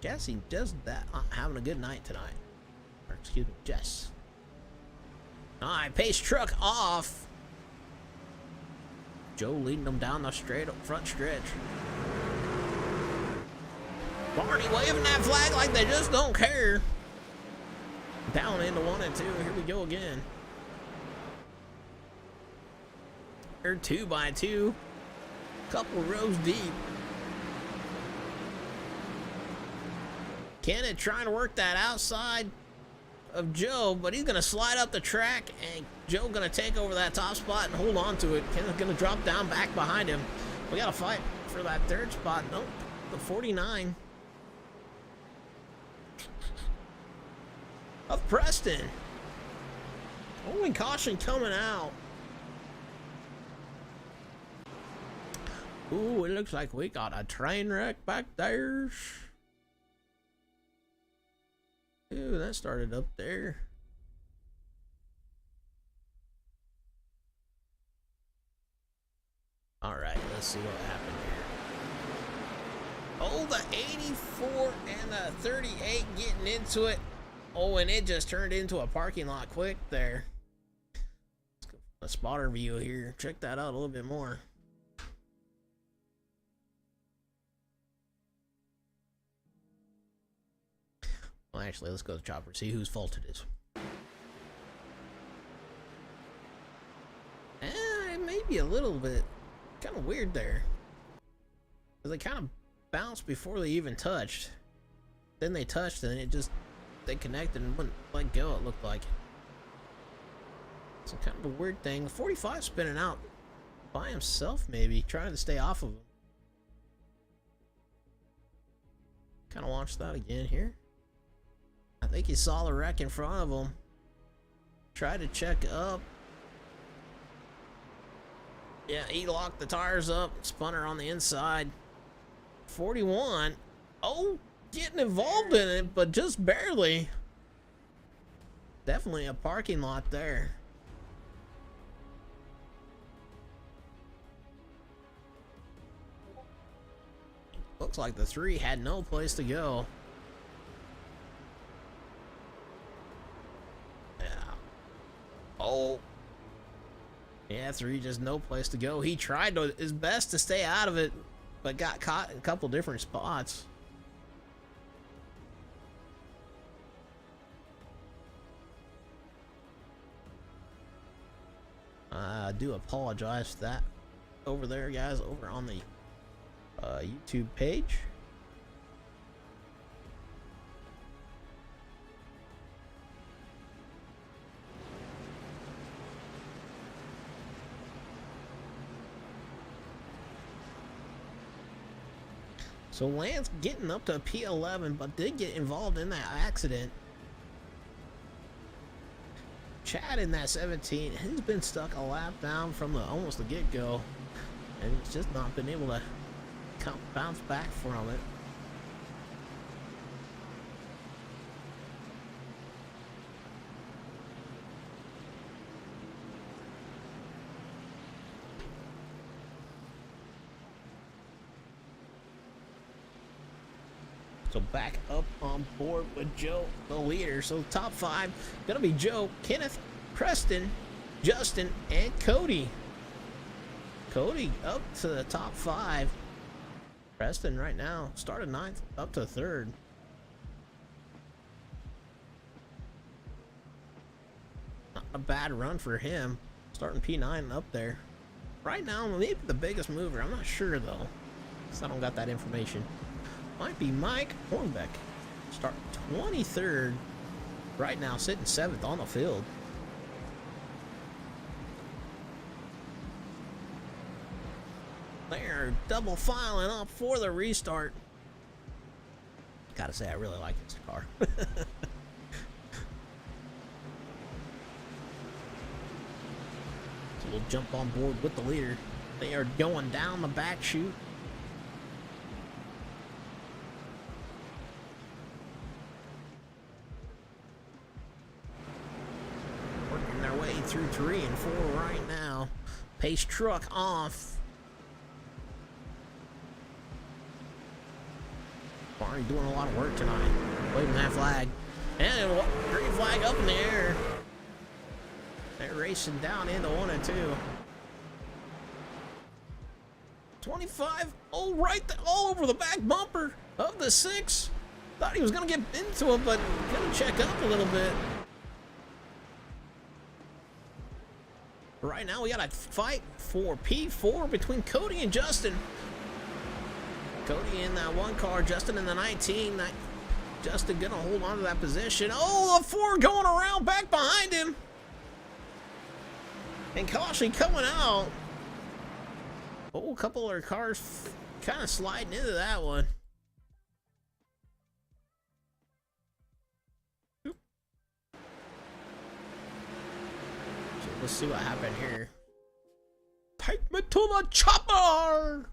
Jesse does that, having a good night tonight. Or excuse me, Jess. Alright, pace truck off. Joe leading them down the straight up front stretch. Barney waving that flag like they just don't care. Down into 1 and 2. Here we go again. They're 2 by 2. Couple rows deep. Kenneth trying to work that outside of Joe, but he's going to slide up the track, and Joe going to take over that top spot and hold on to it. Kenneth going to drop down back behind him. We got to fight for that 3rd spot. Nope, the 49 of Preston. Only caution coming out. Ooh, it looks like we got a train wreck back there. Ooh, that started up there. All right, let's see what happened here. Oh, the 84 and the 38 getting into it. Oh, and it just turned into a parking lot quick there. Let's go for a spotter view here. Check that out a little bit more. Well, actually, let's go to the chopper, see whose fault it is. It may be a little bit kind of weird there. Because they kind of bounced before they even touched. Then they touched and they connected and wouldn't let go, it looked like. It's kind of a weird thing. The 45 spinning out by himself, maybe, trying to stay off of him. Kind of watch that again here. I think he saw the wreck in front of him. Tried to check up. Yeah, he locked the tires up, spun her on the inside. 41. Oh, getting involved in it, but just barely. Definitely a parking lot there. Looks like the 3 had no place to go. Yeah. Oh. Yeah, 3 just no place to go. He tried his best to stay out of it, but got caught in a couple different spots. I do apologize for that over there, guys, over on the YouTube page. So Lance getting up to a P11, but did get involved in that accident. Chad in that 17, he's been stuck a lap down from almost the get-go, and he's just not been able to bounce back from it. So back up on board with Joe, the leader. So top 5 gonna be Joe, Kenneth, Preston, Justin, and Cody. Cody up to the top 5. Preston right now started 9th, up to 3rd. Not a bad run for him, starting P9 up there. Right now, maybe the biggest mover. I'm not sure though, because I don't got that information. Might be Mike Hornbeck. Start 23rd. Right now, sitting 7th on the field. They're double filing up for the restart. Gotta say, I really like this car. So we'll jump on board with the leader. They are going down the back chute. Through 3 and 4 right now. Pace truck off. Barney doing a lot of work tonight. Waving that flag. And green flag up in the air. They're racing down into 1 and 2. 25. Oh, right there, all over the back bumper of the 6. Thought he was going to get into it, but going to check up a little bit. Right now, we got a fight for P4 between Cody and Justin. Cody in that 1 car, Justin in the 19. Justin gonna hold on to that position. Oh, the 4 going around back behind him. And caution coming out. Oh, a couple of cars kind of sliding into that one. Let's see what happened here. Take me to the chopper!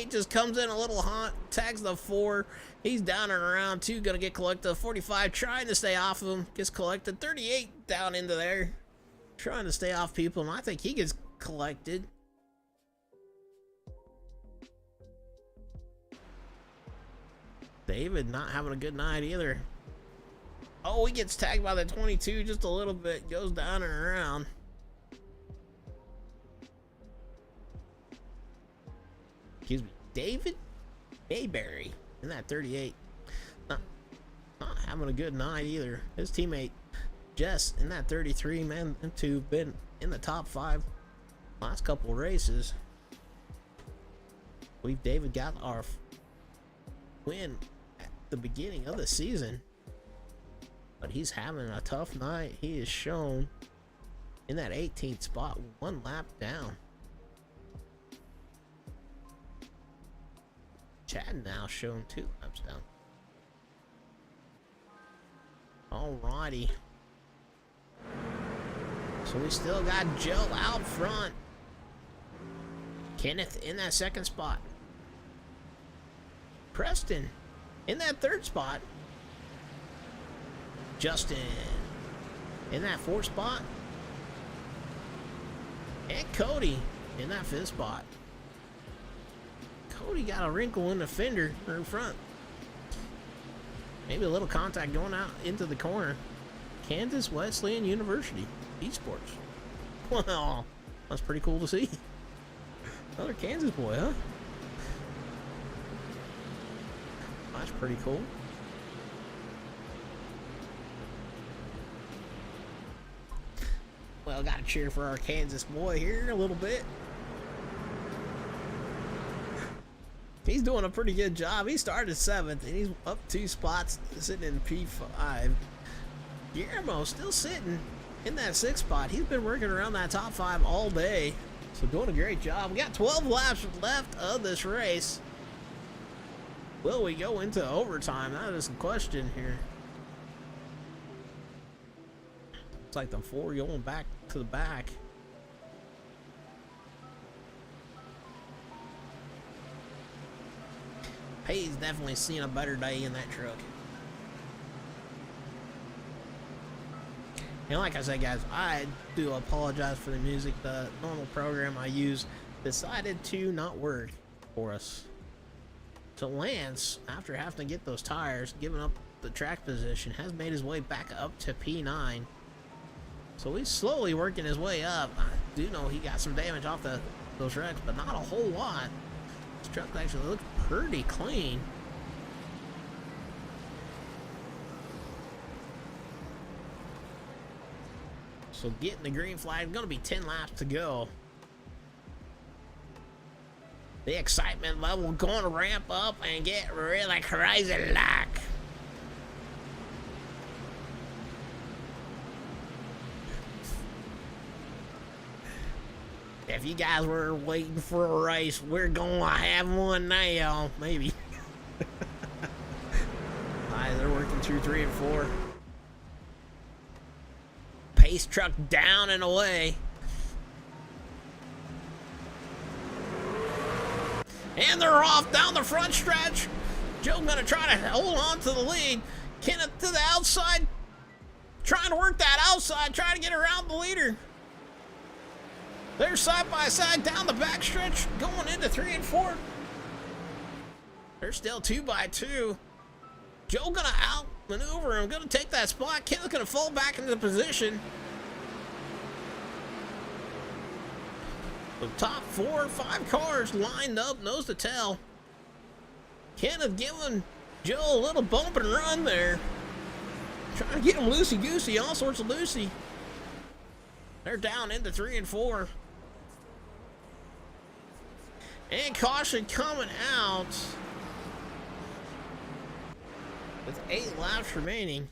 38 just comes in a little hot, tags the 4. He's down and around 2, gonna get collected. 45 trying to stay off of him, gets collected. 38 down into there, trying to stay off people, and I think he gets collected. David not having a good night either. Oh, he gets tagged by the 22 just a little bit, goes down and around. Excuse me, David Bayberry in that 38. Not having a good night either. His teammate Jess in that 33, man, them two been in the top 5 last couple races. We've David got our win at the beginning of the season, but he's having a tough night. He is shown in that 18th spot, 1 lap down. Chad now shown 2 laps down. Alrighty. So we still got Joe out front. Kenneth in that 2nd spot. Preston in that 3rd spot. Justin in that 4th spot. And Cody in that 5th spot. Cody got a wrinkle in the fender or in front. Maybe a little contact going out into the corner. Kansas Wesleyan University Esports. Well, that's pretty cool to see. Another Kansas boy, huh? That's pretty cool. Well, gotta cheer for our Kansas boy here a little bit. He's doing a pretty good job. He started 7th, and he's up 2 spots, sitting in P5. Guillermo still sitting in that 6th spot. He's been working around that top 5 all day, so doing a great job. We got 12 laps left of this race. Will we go into overtime? That is the question here. It's like the 4 going back to the back. He's definitely seen a better day in that truck. And like I said, guys, I do apologize for the music. The normal program I use decided to not work for us. So Lance, after having to get those tires, giving up the track position, has made his way back up to P9. So he's slowly working his way up. I do know he got some damage off those wrecks, but not a whole lot. This truck actually looks pretty clean. So getting the green flag, gonna be 10 laps to go. The excitement level going to ramp up and get really crazy like. If you guys were waiting for a race, we're gonna have one now, maybe. Alright, they're working 2, 3, and 4. Pace truck down and away. And they're off down the front stretch. Joe's gonna try to hold on to the lead. Kenneth to the outside. Trying to work that outside, trying to get around the leader. They're side by side down the back stretch, going into 3 and 4. They're still 2 by 2. Joe gonna outmaneuver him, gonna take that spot. Kenneth gonna fall back into position. The top 4 or 5 cars lined up, nose to tail. Kenneth giving Joe a little bump and run there. Trying to get him loosey-goosey, all sorts of loosey. They're down into 3 and 4. And caution coming out. With 8 laps remaining.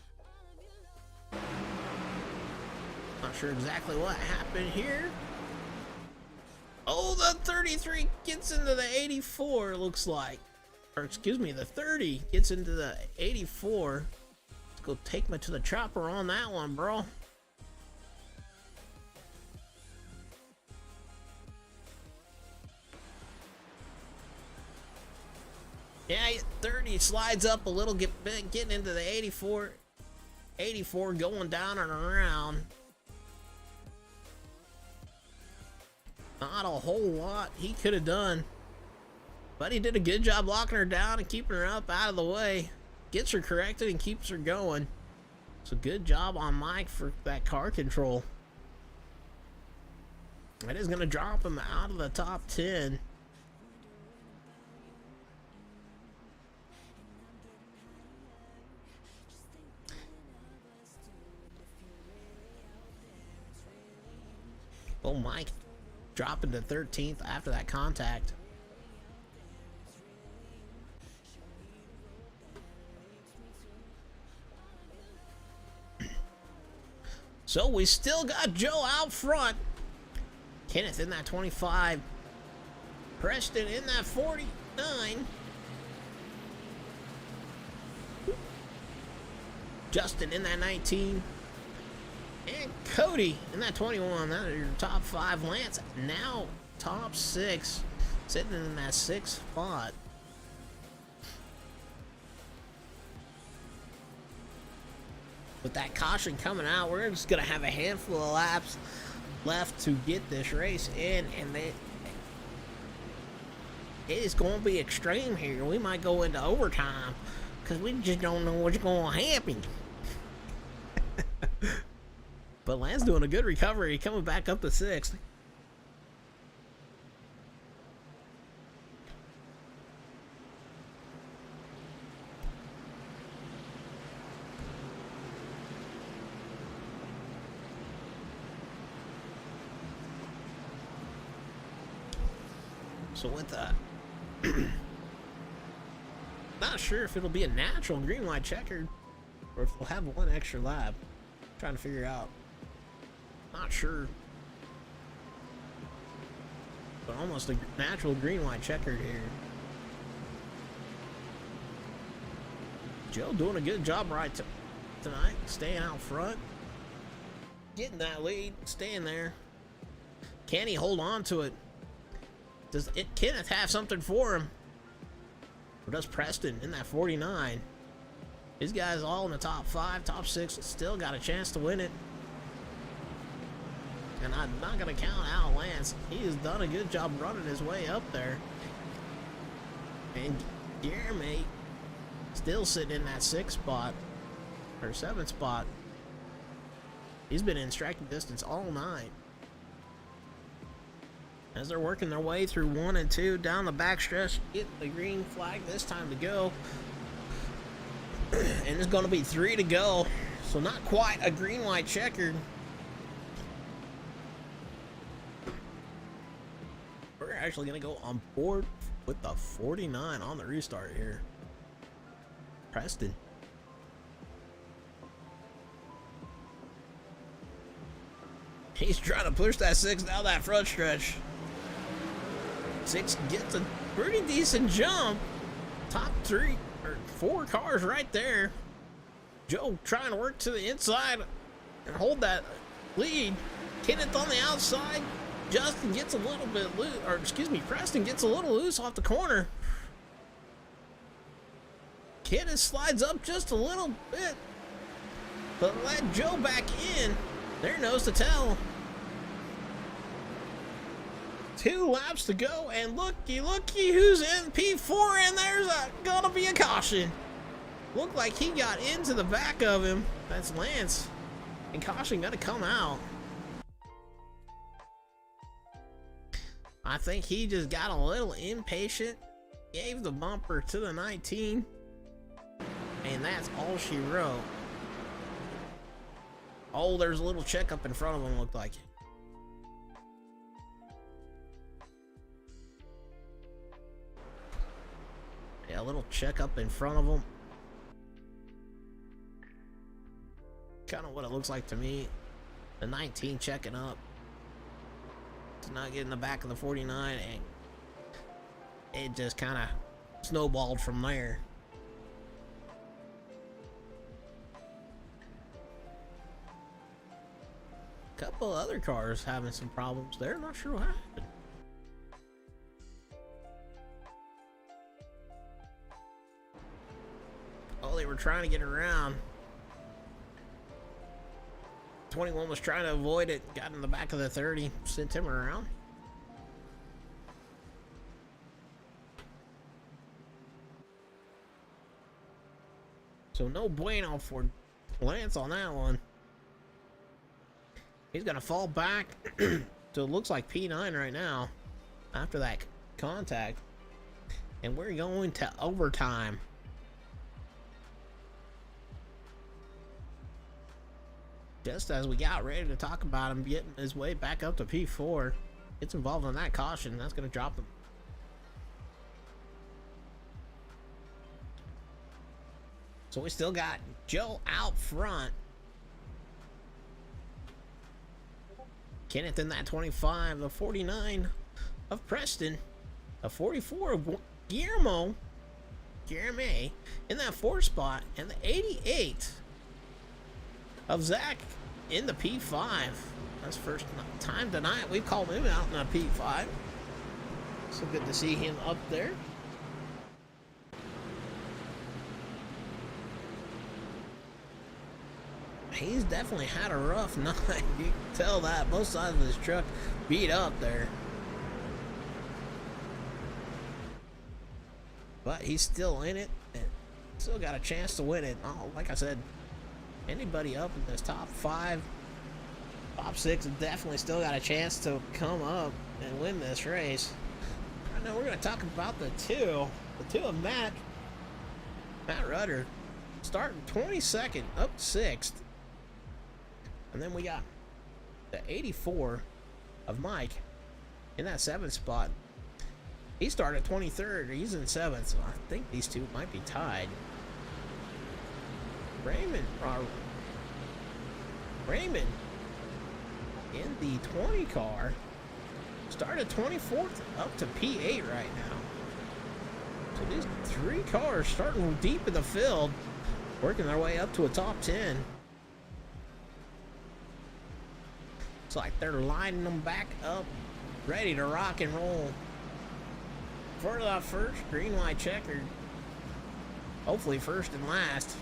Not sure exactly what happened here. Oh, the 33 gets into the 84, looks like. Or excuse me, the 30 gets into the 84. Let's go take me to the chopper on that one, bro. Yeah, 30 slides up a little, getting into the 84. 84 going down and around. Not a whole lot he could have done. But he did a good job locking her down and keeping her up out of the way. Gets her corrected and keeps her going. So good job on Mike for that car control. That is going to drop him out of the top 10. Oh, Mike dropping to 13th after that contact. So we still got Joe out front. Kenneth in that 25. Preston in that 49. Justin in that 19. And Cody in that 21. That are your top 5. Lance now top 6. Sitting in that 6th spot. With that caution coming out, we're just going to have a handful of laps left to get this race in, and it is going to be extreme here. We might go into overtime because we just don't know what's going to happen. But Lance doing a good recovery, coming back up to 6th. So with that, not sure if it'll be a natural green light checkered or if we'll have one extra lap. Trying to figure out. Not sure. But almost a natural green light checkered here. Joe doing a good job right tonight. Staying out front. Getting that lead. Staying there. Can he hold on to it? Does Kenneth have something for him? Or does Preston in that 49? These guys all in the top 5, top 6, still got a chance to win it. And I'm not going to count out Lance. He has done a good job running his way up there. And Jeremy still sitting in that 6th spot. Or 7th spot. He's been in striking distance all night. As they're working their way through 1 and 2 down the backstretch, get the green flag this time to go. And it's going to be 3 to go. So not quite a green light checkered. We're actually going to go on board with the 49 on the restart here. Preston. He's trying to push that 6 down that front stretch. 6 gets a pretty decent jump. Top 3 or 4 cars right there. Joe trying to work to the inside and hold that lead. Kenneth on the outside. Justin gets a little bit loose, or excuse me, Preston gets a little loose off the corner. Kenneth slides up just a little bit, but let Joe back in. Their nose to tell. 2 laps to go, and looky who's in P4, and there's gonna be a caution. Looked like he got into the back of him. That's Lance. And caution gonna come out. I think he just got a little impatient. Gave the bumper to the 19. And that's all she wrote. Oh, there's a little checkup in front of him, looked like. Yeah, a little checkup in front of him. Kind of what it looks like to me. The 19 checking up to not get in the back of the 49, and it just kind of snowballed from there. Couple other cars having some problems there. Not sure what happened. trying to get around. 21 was trying to avoid it, got in the back of the 30, sent him around. So no bueno for Lance on that one. He's gonna fall back. So it looks like P9 right now after that contact. And we're going to overtime. Just as we got ready to talk about him getting his way back up to P4, gets involved in that caution. That's going to drop him. So we still got Joe out front. Kenneth in that 25, the 49 of Preston, the 44 of Guillermo in that 4th spot, and the 88 of Zach in the P5. That's first time tonight we've called him out in a P5. So good to see him up there. He's definitely had a rough night. You can tell that. Both sides of his truck beat up there. But he's still in it and still got a chance to win it. Oh, like I said, anybody up in this top 5, top 6 has definitely still got a chance to come up and win this race. Right now we're going to talk about the two of Matt Rudder, starting 22nd, up 6th. And then we got the 84 of Mike in that 7th spot. He started 23rd. He's in 7th, so I think these two might be tied. Raymond in the 20 car started 24th, up to P8 right now. So these 3 cars starting deep in the field, working their way up to a top 10. It's like they're lining them back up, ready to rock and roll. For the first green, white, checkered. Hopefully first and last.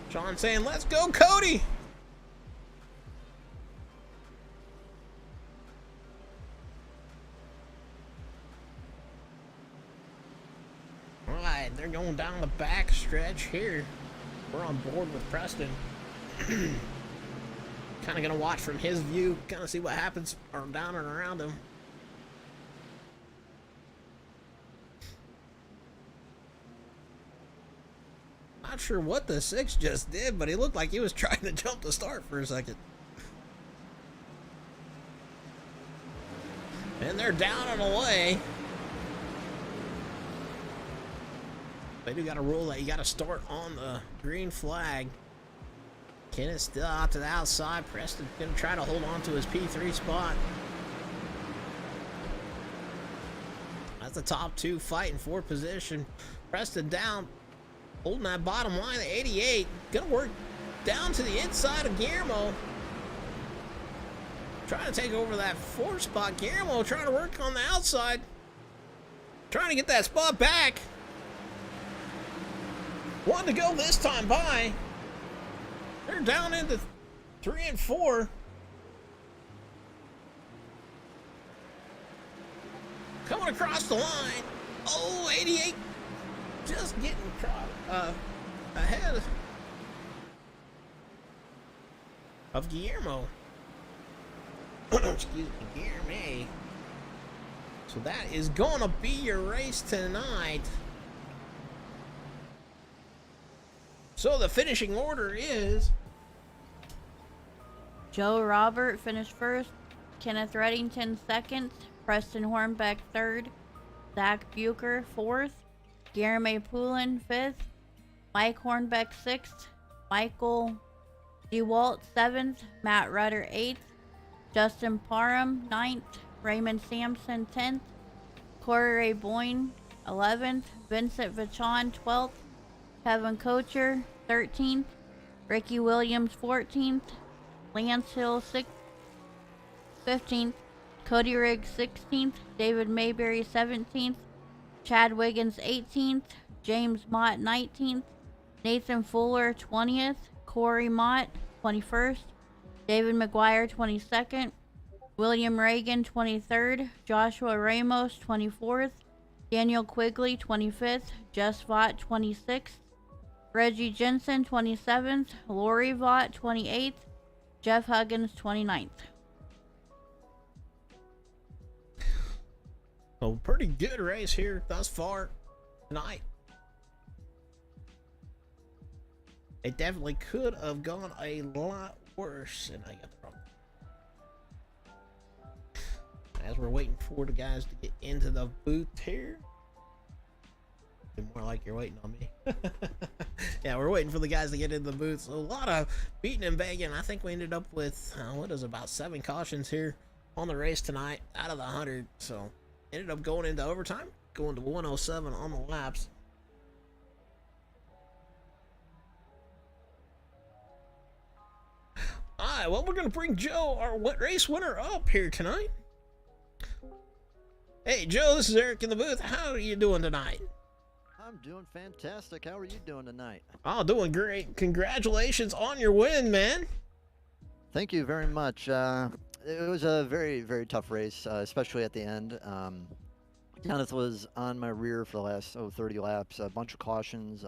Sean saying, let's go, Cody! Alright, they're going down the back stretch here. We're on board with Preston. Kind of going to watch from his view, kind of see what happens down and around him. Not sure what the 6 just did, but he looked like he was trying to jump the start for a second. And they're down and away. They do got a rule that you got to start on the green flag. Kenneth's still out to the outside. Preston's going to try to hold on to his P3 spot. That's the top 2 fighting for position. Preston down, holding that bottom line, the 88. Going to work down to the inside of Guillermo. Trying to take over that 4th spot. Guillermo trying to work on the outside. Trying to get that spot back. Wanted to go this time by. They're down into 3 and 4. Coming across the line. Oh, 88. Just getting ahead of Guillermo. Excuse me, Guillermo. So that is going to be your race tonight. So the finishing order is Joe Robert finished 1st, Kenneth Reddington 2nd, Preston Hornbeck 3rd, Zach Bucher 4th, Guillermo Poulin 5th, Mike Hornbeck 6th, Michael DeWalt 7th, Matt Rudder 8th, Justin Parham 9th, Raymond Sampson 10th, Corey Boyne 11th, Vincent Vachon 12th, Kevin Kocher 13th, Ricky Williams 14th, Lance Hill 15th, Cody Riggs 16th, David Mayberry 17th, Chad Wiggins 18th, James Mott 19th, Nathan Fuller, 20th. Corey Mott, 21st. David McGuire, 22nd. William Reagan, 23rd. Joshua Ramos, 24th. Daniel Quigley, 25th. Jess Vaught, 26th. Reggie Jensen, 27th. Lori Vaught, 28th. Jeff Huggins, 29th. So pretty good race here thus far tonight. It definitely could have gone a lot worse, and I got the problem. As we're waiting for the guys to get into the booth here. More like you're waiting on me. Yeah, we're waiting for the guys to get into the booth. So a lot of beating and banging. I think we ended up with what is about 7 cautions here on the race tonight out of the 100. So ended up going into overtime, going to 107 on the laps. All right, well, we're gonna bring Joe, our race winner, up here tonight. Hey, Joe, this is Eric in the booth. How are you doing tonight? I'm doing fantastic. How are you doing tonight? Oh, doing great. Congratulations on your win, man. Thank you very much. It was a very, very tough race, especially at the end. Kenneth was on my rear for the last 30 laps. A bunch of cautions.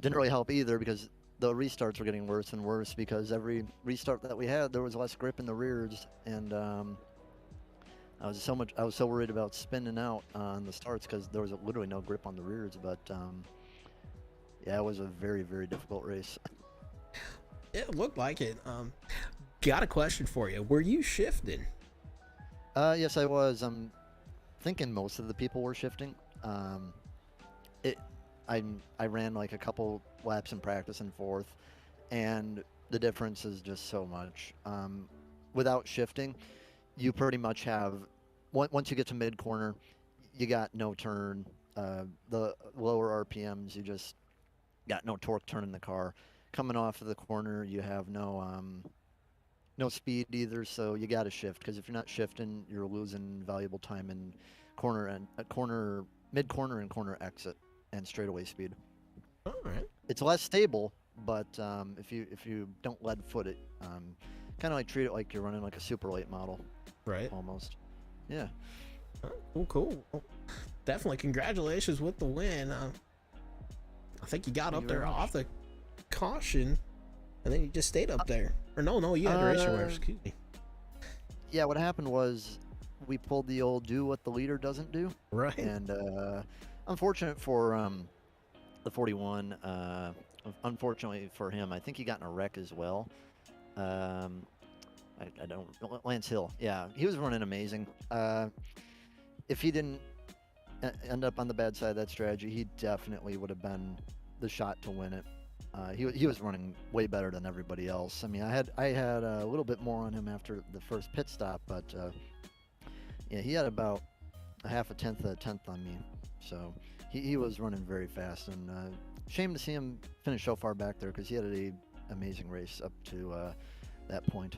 Didn't really help either because the restarts were getting worse and worse because every restart that we had, there was less grip in the rears. And I was so worried about spinning out on the starts because there was literally no grip on the rears. But yeah, it was a very, very difficult race. It looked like it. Got a question for you. Were you shifting? Yes, I was. I'm thinking most of the people were shifting. I ran like a couple laps in practice and forth, and the difference is just so much. Without shifting, you pretty much have, once you get to mid corner, you got no turn. The lower RPMs, you just got no torque turning the car. Coming off of the corner, you have no speed either, so you got to shift because if you're not shifting, you're losing valuable time in mid corner and corner exit and straightaway speed. All right. It's less stable, but if you don't lead foot it, kind of like treat it like you're running like a super late model. Right. Almost. Yeah. Cool. Well, definitely congratulations with the win. I think you got up there off the caution, and then you just stayed up there. Or no, you had race aware. Excuse me. Yeah, what happened was we pulled the old do what the leader doesn't do. Right. And unfortunate for the 41. Unfortunately for him, I think he got in a wreck as well. I don't. Lance Hill. Yeah, he was running amazing. If he didn't end up on the bad side of that strategy, he definitely would have been the shot to win it. He was running way better than everybody else. I mean, I had a little bit more on him after the first pit stop, but yeah, he had about a half a tenth on me. So he was running very fast, and shame to see him finish so far back there because he had an amazing race up to that point.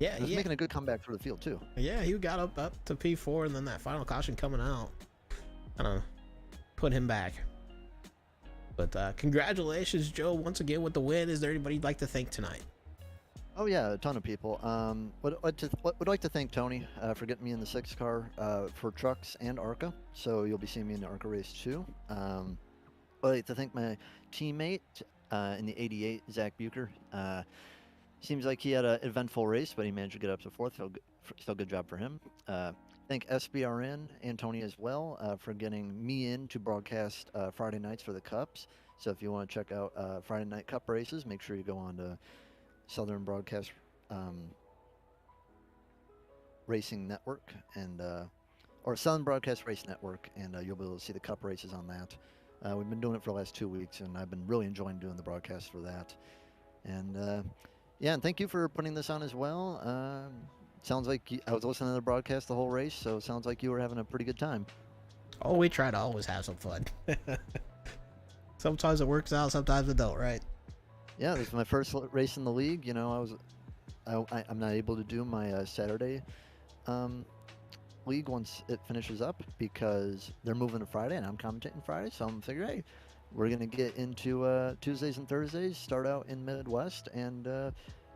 Yeah, he was making a good comeback through the field too. Yeah, he got up to P4, and then that final caution coming out kind of put him back. But congratulations, Joe, once again with the win. Is there anybody you'd like to thank tonight? Oh yeah, a ton of people. Would like to thank Tony for getting me in the 6 car for trucks and ARCA. So you'll be seeing me in the ARCA race too. I'd like to thank my teammate in the 88, Zach Bucher. Seems like he had an eventful race, but he managed to get up to 4th. So good job for him. Thank SBRN and Tony as well for getting me in to broadcast Friday nights for the Cups. So if you want to check out Friday Night Cup races, make sure you go on to Southern Broadcast Racing Network or Southern Broadcast Race Network, and you'll be able to see the Cup races on that. We've been doing it for the last 2 weeks, and I've been really enjoying doing the broadcast for that. And yeah, and thank you for putting this on as well. Sounds like I was listening to the broadcast the whole race, so it sounds like you were having a pretty good time. Oh, we try to always have some fun. Sometimes it works out, sometimes it don't, right? Yeah, this is my first race in the league. You know, I'm not able to do my Saturday league once it finishes up because they're moving to Friday and I'm commentating Friday. So I'm figuring, hey, we're gonna get into Tuesdays and Thursdays. Start out in Midwest, and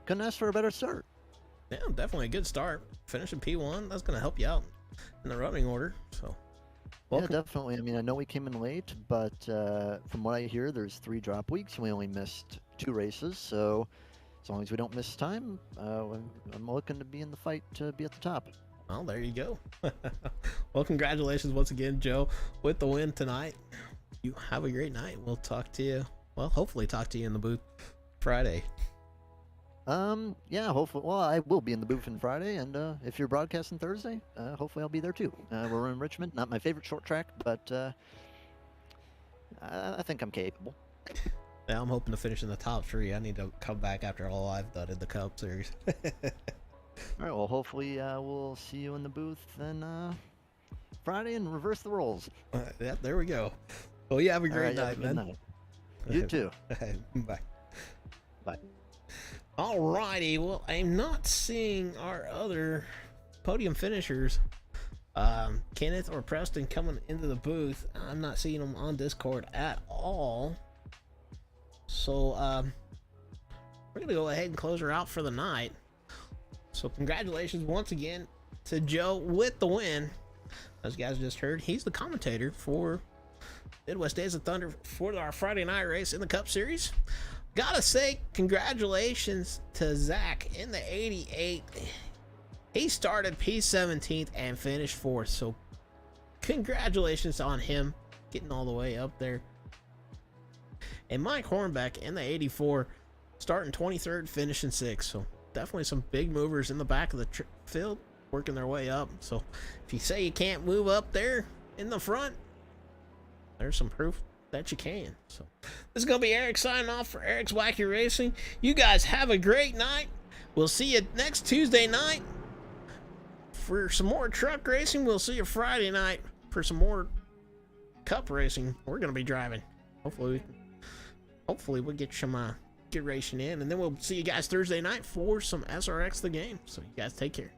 couldn't ask for a better start. Yeah, definitely a good start. Finishing P1, that's gonna help you out in the running order. So, welcome. Yeah, definitely. I mean, I know we came in late, but from what I hear, there's 3 drop weeks. We only missed 2 races, so as long as we don't miss time, I'm looking to be in the fight to be at the top. Well, there you go. Well, congratulations once again, Joe, with the win tonight. You have a great night. We'll talk to you. Well, hopefully talk to you in the booth Friday. Yeah, hopefully. Well, I will be in the booth on Friday, and if you're broadcasting Thursday, hopefully I'll be there too. We're in Richmond. Not my favorite short track, but I think I'm capable. Yeah, I'm hoping to finish in the top 3. I need to come back after all I've done in the Cup Series. All right. Well, hopefully we'll see you in the booth then Friday and reverse the roles. Yeah, there we go. Well, you have a great night, man. Night. You too. Bye. Bye. Alrighty, well, I'm not seeing our other podium finishers, Kenneth or Preston, coming into the booth. I'm not seeing them on Discord at all. So, we're going to go ahead and close her out for the night. So, congratulations once again to Joe with the win. As you guys just heard, he's the commentator for Midwest Days of Thunder for our Friday night race in the Cup Series. Gotta say, congratulations to Zach in the 88. He started P17th and finished 4th. So, congratulations on him getting all the way up there. And Mike Hornbeck in the 84, starting 23rd, finishing 6th. So, definitely some big movers in the back of the field, working their way up. So, if you say you can't move up there in the front, there's some proof that you can. So, this is going to be Eric signing off for Eric's Wacky Racing. You guys have a great night. We'll see you next Tuesday night for some more truck racing. We'll see you Friday night for some more cup racing. We're going to be driving. Hopefully we'll get some good racing in. And then we'll see you guys Thursday night for some SRX the game. So, you guys take care.